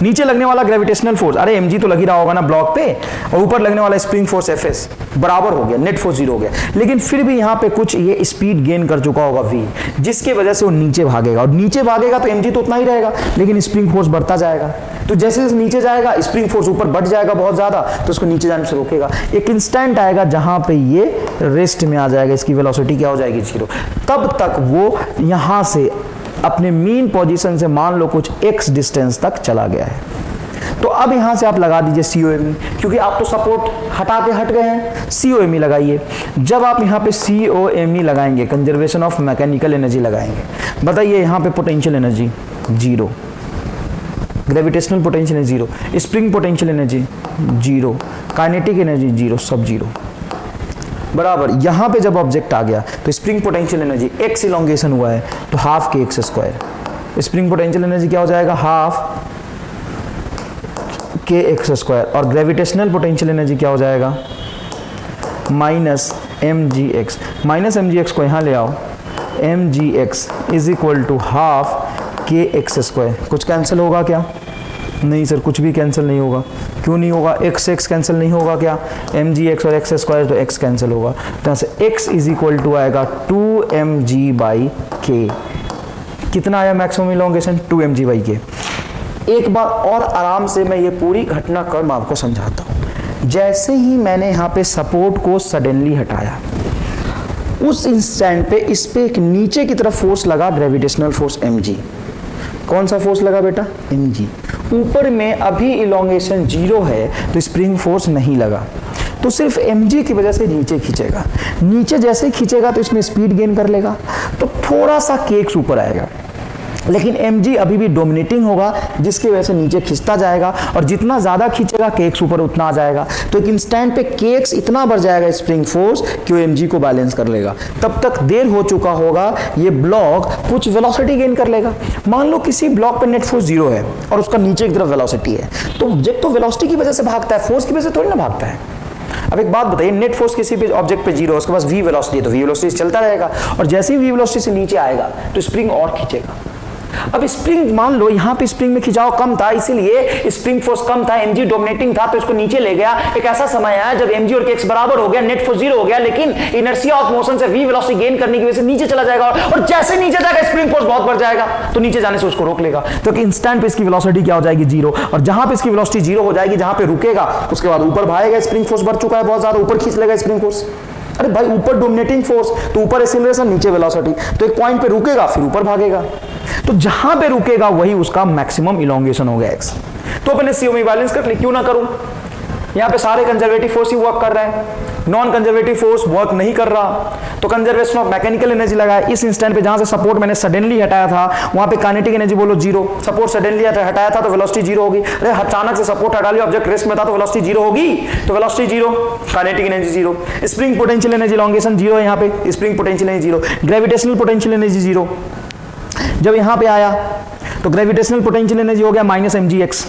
Speaker 1: नीचे लगने वाला ग्रेविटेशनल फोर्स, अरे mg तो लग ही रहा होगा ना ब्लॉक पे, और ऊपर लगने वाला स्प्रिंग फोर्स fs बराबर हो गया, नेट फोर्स जीरो हो गया। लेकिन फिर भी यहाँ पे कुछ ये स्पीड गेन कर चुका होगा v, जिसके वजह से वो नीचे भागेगा, और नीचे भागेगा तो mg तो उतना ही रहेगा, लेकिन स्प्रिंग फोर्स बढ़ता जाएगा। तो जैसे जैसे नीचे जाएगा स्प्रिंग फोर्स ऊपर बढ़ जाएगा बहुत ज्यादा, तो उसको नीचे जाने से रोकेगा। एक इंस्टेंट आएगा जहां पे ये रेस्ट में आ जाएगा, इसकी वेलोसिटी क्या हो जाएगी? जीरो। तब तक वो यहां से अपने मीन पोजीशन से मान लो कुछ x डिस्टेंस तक चला गया है। तो अब यहां से आप लगा दीजिए COMe, क्योंकि आप तो सपोर्ट हटा के हट गए हैं, COMe लगाइए। जब आप यहां पे COMe लगाएंगे, कंजर्वेशन ऑफ मैकेनिकल एनर्जी लगाएंगे, बताइए यहां पे potential energy zero, gravitational potential energy zero, spring potential energy zero, kinetic energy zero, सब जीरो बराबर। यहां पे जब ऑब्जेक्ट आ गया तो spring potential energy x elongation हुआ है तो half K X square, spring potential energy क्या हो जाएगा? हाफ के एक्स स्क्वायर, और ग्रेविटेशनल पोटेंशियल एनर्जी क्या हो जाएगा? माइनस mg x को यहां ले आओ, mg x is equal to half K X square. कुछ कैंसिल होगा क्या? नहीं सर, कुछ भी कैंसिल नहीं होगा। क्यों नहीं होगा? x कैंसिल नहीं होगा क्या? mg x और x स्क्वायर, तो x कैंसिल होगा, तो यहाँ से x इज इक्वल टू आएगा 2mg/k। कितना आया मैक्सिमम इलोंगेशन? 2mg/k। एक बार और आराम से मैं ये पूरी घटनाक्रम आपको समझाता हूँ। जैसे ही मैंने यहाँ पे सपोर्ट को सडनली हटाया, उस इंस्टेंट पे इस पे एक नीचे की तरफ फोर्स लगा, ग्रेविटेशनल फोर्स mg। कौन सा फोर्स लगा बेटा? mg। ऊपर में अभी इलोंगेशन जीरो है तो स्प्रिंग फोर्स नहीं लगा, तो सिर्फ mg की वजह से नीचे खींचेगा। नीचे जैसे खींचेगा तो इसमें स्पीड गेन कर लेगा, तो थोड़ा सा kx ऊपर आएगा, लेकिन mg अभी भी डोमिनेटिंग होगा, जिसकी वजह से नीचे खींचता जाएगा, और जितना ज्यादा खींचेगा kx ऊपर उतना आ जाएगा। तो एक इंस्टेंट पे kx इतना बढ़ जाएगा स्प्रिंग फोर्स कि वो mg को बैलेंस कर लेगा। तब तक देर हो चुका होगा, ये ब्लॉक कुछ वेलोसिटी गेन कर लेगा। मान लो किसी ब्लॉक पे नेट फोर्स जीरो है और उसका नीचे की तरफ वेलोसिटी है, तो ऑब्जेक्ट तो वेलोसिटी की वजह से भागता है, फोर्स की वजह से थोड़ी ना भागता है। अब एक बात बताइए, नेट फोर्स किसी भी ऑब्जेक्ट पे जीरो है, उसके पास v वेलोसिटी है, तो v वेलोसिटी से चलता रहेगा, और जैसे ही v वेलोसिटी से नीचे आएगा तो स्प्रिंग और खींचेगा। अब स्प्रिंग मान लो यहाँ पे स्प्रिंग में खिंचाव कम था, इसीलिए स्प्रिंग फोर्स कम था, mg डोमिनेटिंग था, तो इसको नीचे ले गया। एक ऐसा समय आया जब mg और kx बराबर हो गया, नेट फोर्स जीरो हो गया, लेकिन इनर्शिया ऑफ मोशन से v वेलोसिटी गेन करने की वजह से नीचे चला जाएगा, और जैसे नीचे जाएगा स्प्रिंग फोर्स बहुत बढ़ जाएगा, तो नीचे जाने से उसको रोक लेगा। तो इंस्टेंट पे इसकी वेलोसिटी क्या हो जाएगी? जीरो। और जहां पे इसकी वेलोसिटी जीरो हो जाएगी, जहां पे रुकेगा उसके बाद ऊपर भागेगा, स्प्रिंग फोर्स बढ़ चुका है बहुत ज्यादा, ऊपर खींच लेगा स्प्रिंग फोर्स। अरे भाई ऊपर डोमिनेटिंग फोर्स, तो ऊपर एक्सीलरेशन, नीचे वेलोसिटी, तो एक पॉइंट पे रुकेगा फिर ऊपर भागेगा, तो जहां पे रुकेगा वही उसका मैक्सिमम इलोंगेशन हो गया x। तो अपने सीओमी बैलेंस कर ली, क्यों ना करूं, यहां पे सारे कंजर्वेटिव फोर्स ही वर्क कर रहे हैं, नॉन कंजर्वेटिव फोर्स वर्क नहीं कर रहा, तो कंजर्वेशन ऑफ मैकेनिकल एनर्जी लगाया। इस इंस्टेंट पे जहां से सपोर्ट मैंने सडनली हटाया था वहां पे काइनेटिक एनर्जी बोलो जीरो, सपोर्ट सडनली हटाया था तो वेलोसिटी जीरो होगी। अरे अचानक से सपोर्ट हटा लिया, ऑब्जेक्ट रेस्ट में था तो वेलोसिटी जीरो होगी, तो velocity zero, kinetic energy zero, spring potential energy elongation zero है, यहाँ पे spring potential energy zero, gravitational potential energy zero. जब यहां पे आया तो ग्रेविटेशनल पोटेंशियल एनर्जी हो गया माइनस mgx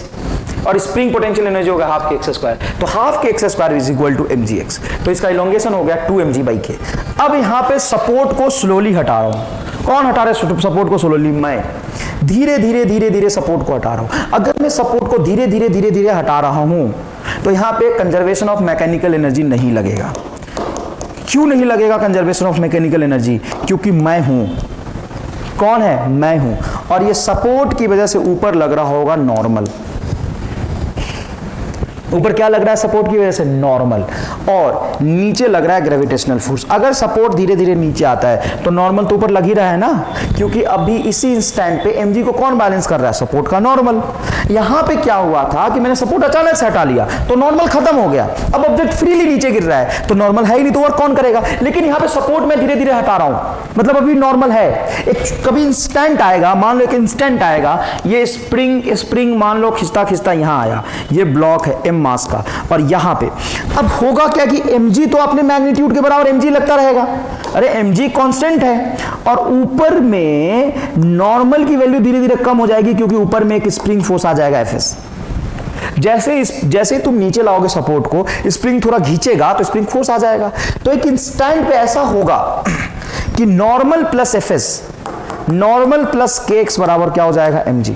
Speaker 1: और स्प्रिंग पोटेंशियल एनर्जी होगा हाफ के एक्स स्क्वायर, तो half K X square is equal to mgx, तो इसका इलोंगेशन हो गया 2mg/k। अब यहां पे सपोर्ट को स्लोली हटा रहा हूं, कौन हटा रहा है सपोर्ट को स्लोली, मैं धीरे धीरे सपोर्ट को हटा रहा हूं। अगर मैं सपोर्ट को धीरे धीरे हटा रहा हूं तो यहां पे कंजर्वेशन ऑफ मैकेनिकल एनर्जी नहीं लगेगा। क्यों नहीं लगेगा कंजर्वेशन ऑफ मैकेनिकल एनर्जी, क्योंकि मैं हूं, कौन है, मैं हूं, और ये सपोर्ट की वजह से ऊपर लग रहा होगा नॉर्मल, ऊपर क्या लग रहा है सपोर्ट की वजह से नॉर्मल, और नीचे लग रहा है ग्रेविटेशनल फोर्स। अगर सपोर्ट धीरे धीरे नीचे आता है तो नॉर्मल तो ऊपर लग ही रहा है ना, क्योंकि अभी इसी इंस्टेंट पे mg को कौन बैलेंस कर रहा है, सपोर्ट का नॉर्मल। यहां पे क्या हुआ था कि मैंने सपोर्ट अचानक से हटा लिया तो नॉर्मल खत्म हो गया, अब ऑब्जेक्ट फ्रीली नीचे गिर रहा है तो नॉर्मल है ही नहीं, तो वर्क कौन करेगा। लेकिन यहां पे सपोर्ट में धीरे धीरे हटा रहा हूं, मतलब अभी नॉर्मल है। एक कभी इंस्टेंट आएगा, मान लो एक इंस्टेंट आएगा, ये स्प्रिंग मान लो खिंचता खिंचता यहां आया, ये ब्लॉक है m मास का, और यहां पे अब होगा क्या कि mg तो अपने मैग्नीट्यूड के बराबर mg लगता रहेगा, अरे mg कांस्टेंट है, और ऊपर में नॉर्मल की वैल्यू धीरे धीरे कम हो जाएगी क्योंकि ऊपर में एक स्प्रिंग फोर्स आ जाएगा Fs। जैसे तुम नीचे लाओगे सपोर्ट को, स्प्रिंग थोड़ा खींचेगा तो स्प्रिंग फोर्स आ जाएगा, तो एक इंस्टेंट पे ऐसा होगा कि normal plus Fs, normal plus kx बराबर क्या हो जाएगा, mg।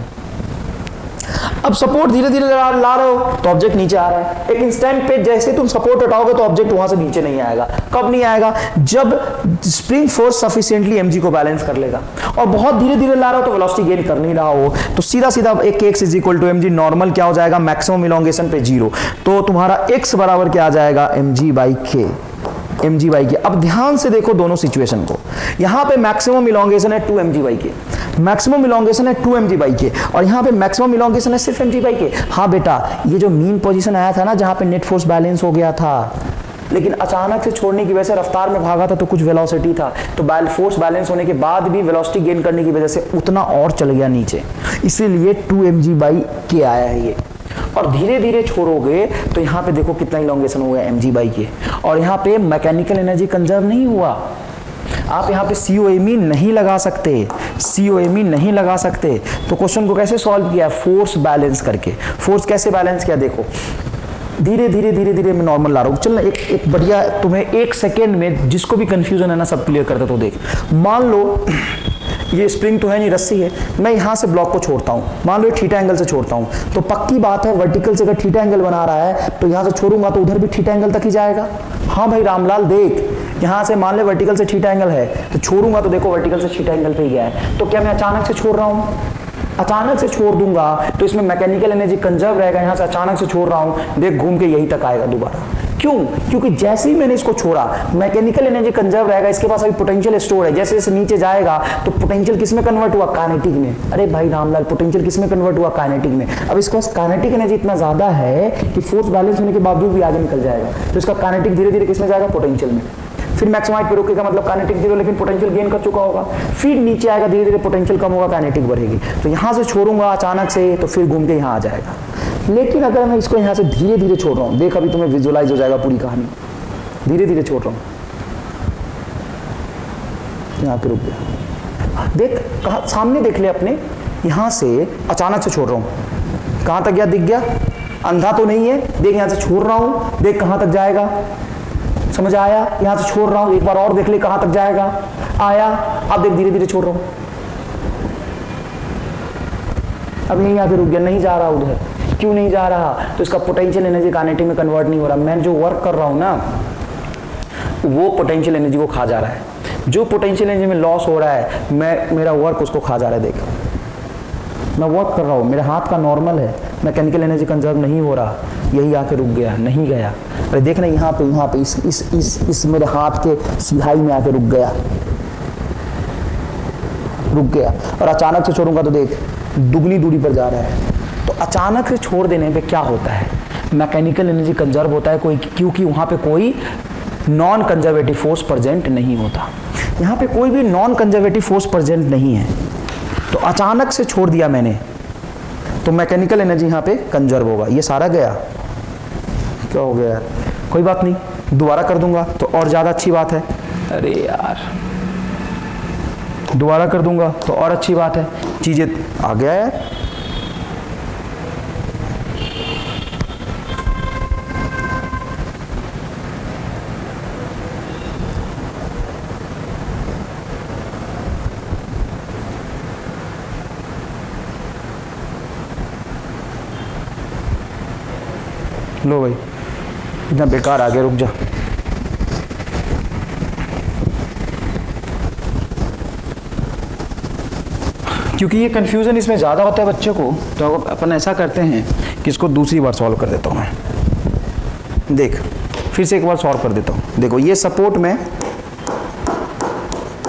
Speaker 1: अब सपोर्ट धीरे धीरे ला रहे हो तो ऑब्जेक्ट नीचे आ रहा है, एक इंस्टेंट पे जैसे तुम सपोर्ट हटाओगे तो ऑब्जेक्ट वहां से नीचे नहीं आएगा। कब नहीं आएगा, जब स्प्रिंग फोर्स सफिशिएंटली mg को बैलेंस कर लेगा, और बहुत धीरे धीरे ला रहा हो तो वेलोसिटी गेन कर नहीं रहा हो, तो सीधा सीधा एक x is equal to mg, normal क्या हो जाएगा, मैक्सिमम इलोंगेशन पे जीरो, तो तुम्हारा x बराबर क्या आ जाएगा, mg/k, mg/k। अब ध्यान से देखो दोनों सिचुएशन को, यहां पे मैक्सिमम इलोंगेशन है 2mg/k, मैक्सिमम इलोंगेशन है 2mg/k, और यहां पे मैक्सिमम इलोंगेशन है सिर्फ mg/k। हाँ बेटा, ये जो मीन पोजीशन आया था ना जहां पे नेट फोर्स बैलेंस हो गया था, लेकिन अचानक से छोड़ने की वजह से रफ्तार में भागा था तो कुछ वेलोसिटी था, तो फोर्स बैलेंस होने के बाद भी वेलोसिटी गेन करने की वजह से उतना और चल गया नीचे, इसीलिए 2mg/k आया है ये। और धीरे धीरे छोड़ोगे तो यहाँ पे देखो कितना इलोंगेशन हो गया mg/k, और यहाँ पे मैकेनिकल एनर्जी कंजर्व नहीं हुआ। आप यहाँ पे COMe नहीं लगा सकते, COMe नहीं लगा सकते, तो क्वेश्चन को कैसे सॉल्व किया, फोर्स बैलेंस करके। फोर्स कैसे बैलेंस किया, देखो धीरे धीरे मैं नॉर्मल ला रहा हूँ। चल एक बढ़िया तुम्हें एक सेकेंड में जिसको भी कंफ्यूजन है ना सब क्लियर करता, तो देख, मान लो ये स्प्रिंग तो है नहीं, रस्सी है, मैं यहाँ से ब्लॉक को छोड़ता हूँ, मान लो थीटा एंगल से छोड़ता हूँ, तो पक्की बात है वर्टिकल से अगर थीटा एंगल बना रहा है तो यहाँ से छोड़ूंगा तो उधर भी थीटा एंगल तक ही जाएगा। हाँ भाई रामलाल देख, यहाँ से मान ले वर्टिकल से थीटा एंगल है तो छोड़ूंगा तो देखो वर्टिकल से थीटा एंगल पे ही गया है, तो क्या मैं अचानक से छोड़ रहा हूँ, अचानक से छोड़ दूंगा तो इसमें मैकेनिकल एनर्जी कंजर्व रहेगा, यहाँ से अचानक से छोड़ रहा हूँ, देख घूम के यहीं तक आएगा दोबारा। क्यों, क्योंकि जैसे ही मैंने इसको छोड़ा मैकेनिकल एनर्जी कंजर्व रहेगा, इसके पास अभी पोटेंशियल स्टोर है, जैसे जैसे नीचे जाएगा तो पोटेंशियल किस में कन्वर्ट हुआ, काइनेटिक में। अरे भाई रामलाल, पोटेंशियल किस में कन्वर्ट हुआ, काइनेटिक में। अब इसके पास काइनेटिक एनर्जी इतना ज्यादा है कि फोर्स बैलेंस होने के बावजूद भी आगे निकल जाएगा, तो इसका काइनेटिक धीरे धीरे किस में जाएगा, पोटेंशियल में। फिर मैक्सिमम हाइट पे रुकेगा, मतलब काइनेटिक जीरो, लेकिन पोटेंशियल गेन कर चुका होगा, फिर नीचे आएगा, धीरे धीरे पोटेंशियल कम होगा, काइनेटिक बढ़ेगी, तो यहाँ से छोड़ूंगा अचानक से तो फिर घूम के यहाँ आ जाएगा। लेकिन अगर मैं इसको यहाँ से धीरे धीरे छोड़ रहा हूँ, देख अभी तुम्हें विजुअलाइज हो जाएगा पूरी कहानी, धीरे धीरे छोड़ रहा हूँ, यहाँ पे रुक गया, देख कहाँ सामने देख ले अपने, यहाँ से अचानक से छोड़ रहा हूँ, कहाँ तक गया दिख गया, अंधा तो नहीं है, देख यहाँ से छोड़ रहा हूँ, देख कहाँ तक जाएगा, समझ आया, यहां से छोड़ रहा हूं, एक बार और देख ले कहां तक जाएगा, आया, अब देख धीरे धीरे छोड़ रहा हूं, अब यहीं आके रुक गया, नहीं जा रहा उधर। क्यों नहीं जा रहा, तो इसका पोटेंशियल एनर्जी काइनेटिक में कन्वर्ट नहीं हो रहा, मैं जो वर्क कर रहा हूं ना वो पोटेंशियल एनर्जी को खा जा रहा है, जो पोटेंशियल एनर्जी में लॉस हो रहा है मेरा वर्क उसको खा जा रहा है। देख मैं वर्क कर रहा हूँ, मेरे हाथ का नॉर्मल है, मैकेनिकल एनर्जी कंजर्व नहीं हो रहा, यही आके रुक गया, नहीं गया। अरे देखना यहाँ पे इस मेरे हाथ के सिहाई में आके रुक गया और अचानक से छोड़ूंगा तो देख दुगनी दूरी पर जा रहा है। तो अचानक से छोड़ देने पे क्या होता है, मैकेनिकल एनर्जी कंजर्व होता है क्योंकि वहाँ पे कोई नॉन कंजर्वेटिव फोर्स प्रेजेंट नहीं होता। यहाँ पे कोई भी नॉन कंजर्वेटिव फोर्स प्रेजेंट नहीं है, तो अचानक से छोड़ दिया मैंने तो मैकेनिकल एनर्जी यहाँ पे कंजर्व होगा। ये सारा गया, क्या हो गया यार, कोई बात नहीं, दोबारा कर दूंगा तो और ज़्यादा अच्छी बात है। अरे यार दोबारा कर दूंगा तो और अच्छी बात है, चीज़ें आ गया यार। लो भाई इतना बेकार आ गया, रुक जा। क्योंकि ये कंफ्यूजन इसमें ज़्यादा होता है बच्चों को, तो अपन ऐसा करते हैं कि इसको दूसरी बार सॉल्व कर देता हूँ मैं। देख फिर से एक बार सॉल्व कर देता हूँ। देखो ये सपोर्ट में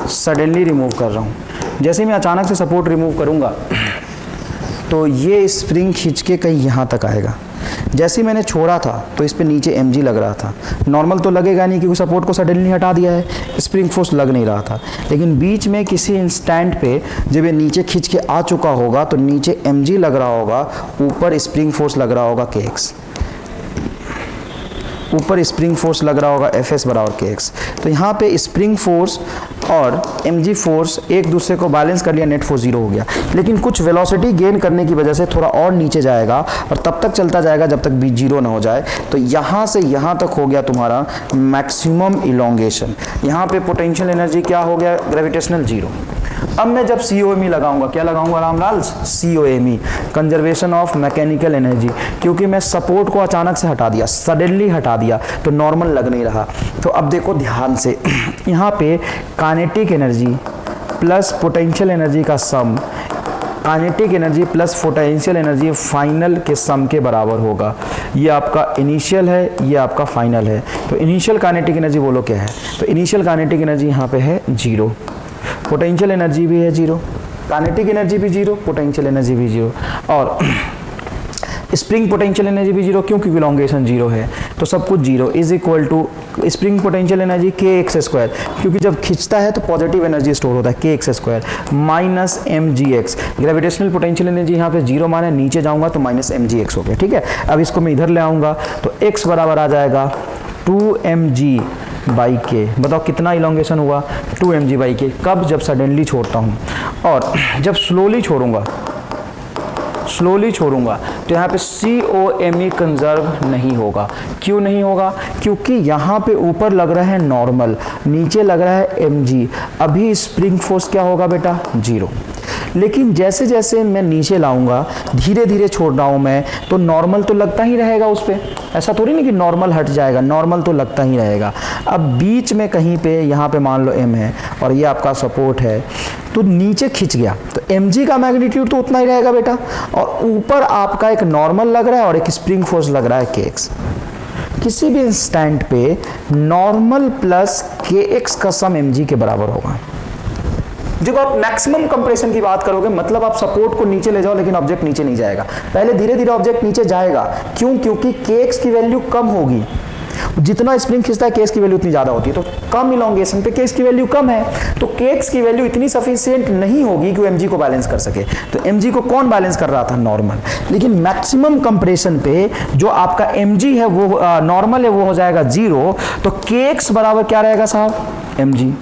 Speaker 1: सडनली रिमूव कर रहा हूँ। जैसे मैं अचानक से सपोर्ट रिमूव करूँगा तो ये स्प्रिंग खींच के कहीं यहाँ तक आएगा। जैसे ही मैंने छोड़ा था तो इस पे नीचे mg लग रहा था। नॉर्मल तो लगेगा नहीं क्योंकि सपोर्ट को सडनली हटा दिया है, स्प्रिंग फोर्स लग नहीं रहा था। लेकिन बीच में किसी इंस्टेंट पे जब ये नीचे खींच के आ चुका होगा तो नीचे mg लग रहा होगा, ऊपर स्प्रिंग फोर्स लग रहा होगा kx, ऊपर स्प्रिंग फोर्स लग रहा होगा Fs बराबर kx। तो यहाँ पे स्प्रिंग फोर्स और mg फोर्स एक दूसरे को बैलेंस कर लिया, नेट फोर्स जीरो हो गया। लेकिन कुछ वेलोसिटी गेन करने की वजह से थोड़ा और नीचे जाएगा और तब तक चलता जाएगा जब तक बी जीरो ना हो जाए। तो यहाँ से यहाँ तक हो गया तुम्हारा मैक्सिमम इलोंगेशन। यहाँ पे पोटेंशियल एनर्जी क्या हो गया, ग्रेविटेशनल जीरो। अब मैं जब COMe लगाऊंगा, क्या लगाऊंगा Ramlal, COMe, conservation of mechanical energy, क्योंकि मैं सपोर्ट को अचानक से हटा दिया, सडनली हटा दिया तो नॉर्मल लग नहीं रहा। तो अब देखो ध्यान से, यहाँ पे kinetic energy plus potential energy का sum, kinetic energy plus potential energy final के सम के बराबर होगा। ये आपका इनिशियल है, ये आपका फाइनल है। तो इनिशियल काइनेटिक एनर्जी बोलो क्या है, तो इनिशियल काइनेटिक एनर्जी यहाँ पे है जीरो, पोटेंशियल एनर्जी भी है जीरो, काइनेटिक एनर्जी भी जीरो, पोटेंशियल एनर्जी भी जीरो, और स्प्रिंग पोटेंशियल एनर्जी भी जीरो। क्योंकि इलोंगेशन जीरो है तो सब कुछ zero is equal to spring potential energy kx square, क्योंकि जब खींचता है तो पॉजिटिव एनर्जी स्टोर होता है kx square minus mgx। Gravitational potential energy यहाँ पे जीरो माने, नीचे जाऊंगा तो माइनस mgx हो गया। ठीक है, अब इसको मैं इधर ले आऊँगा तो x बराबर आ जाएगा 2mg बाई के। बताओ कितना इलोंगेशन हुआ, 2mg बाई के। कब, जब सडनली छोड़ता हूँ। और जब स्लोली छोड़ूंगा तो यहाँ पे COMe कंजर्व नहीं होगा। क्यों नहीं होगा, क्योंकि यहाँ पे ऊपर लग रहा है नॉर्मल, नीचे लग रहा है mg। अभी स्प्रिंग फोर्स क्या होगा बेटा, जीरो। लेकिन जैसे जैसे मैं नीचे लाऊंगा, धीरे धीरे छोड़ रहा हूँ मैं, तो नॉर्मल तो लगता ही रहेगा उस पर। ऐसा थोड़ी नहीं कि नॉर्मल हट जाएगा, नॉर्मल तो लगता ही रहेगा। अब बीच में कहीं पे, यहाँ पे मान लो m है और ये आपका सपोर्ट है, तो नीचे खिंच गया तो mg का मैग्नीट्यूड तो उतना ही रहेगा बेटा, और ऊपर आपका एक नॉर्मल लग रहा है और एक स्प्रिंग फोर्स लग रहा है kx। किसी भी इंस्टेंट पे नॉर्मल प्लस kx का सम mg के बराबर होगा। जब आप मैक्सिमम कंप्रेशन की बात करोगे, मतलब आप सपोर्ट को नीचे ले जाओ लेकिन ऑब्जेक्ट नीचे नहीं जाएगा। पहले धीरे धीरे ऑब्जेक्ट नीचे जाएगा। क्यों, क्योंकि kx की वैल्यू कम होगी। जितना स्प्रिंग खींचता है kx की वैल्यू उतनी ज़्यादा होती है, तो कम इलोंगेशन पे kx की वैल्यू कम है, तो kx की वैल्यू इतनी सफिशिएंट नहीं होगी कि वो mg को बैलेंस कर सके। तो mg को कौन बैलेंस कर रहा था, नॉर्मल। लेकिन मैक्सिमम कंप्रेशन पे जो आपका mg है वो नॉर्मल है, वो हो जाएगा जीरो। तो kx बराबर क्या रहेगा साहब, mg।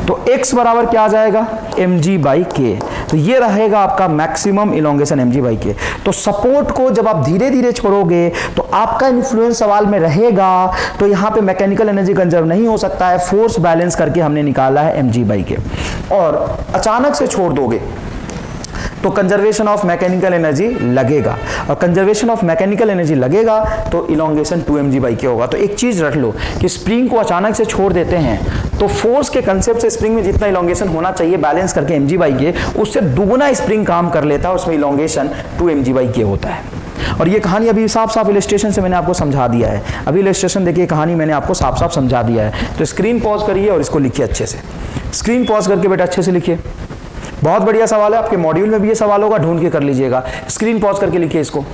Speaker 1: तो x बराबर क्या आ जाएगा, mg बाई k। तो ये रहेगा आपका maximum elongation mg by k। तो सपोर्ट को जब आप धीरे धीरे छोड़ोगे तो आपका इन्फ्लुएंस सवाल में रहेगा, तो यहाँ पे मैकेनिकल एनर्जी कंजर्व नहीं हो सकता है। फोर्स बैलेंस करके हमने निकाला है mg बाई k। और अचानक से छोड़ दोगे तो कंजर्वेशन ऑफ मैकेनिकल एनर्जी लगेगा, और कंजर्वेशन ऑफ मैकेनिकल एनर्जी लगेगा तो इलोंगेशन 2mg बाई के होगा। तो एक चीज रख लो कि स्प्रिंग को अचानक से छोड़ देते हैं तो फोर्स के कंसेप्ट से स्प्रिंग में जितना इलोंगेशन होना चाहिए बैलेंस करके mg बाई के, उससे दुगुना स्प्रिंग काम कर लेता है, उसमें इलोंगेशन 2mg बाई के होता है। और ये कहानी अभी साफ साफ इलस्ट्रेशन से मैंने आपको समझा दिया है। अभी इलस्ट्रेशन देखिए, कहानी मैंने आपको साफ साफ समझा दिया है। तो स्क्रीन पॉज करिए और इसको लिखिए अच्छे से। स्क्रीन पॉज करके बेटा अच्छे से लिखिए। बहुत बढ़िया सवाल है, आपके मॉड्यूल में भी ये सवाल होगा, ढूंढ के कर लीजिएगा। स्क्रीन पॉज करके लिखिए इसको।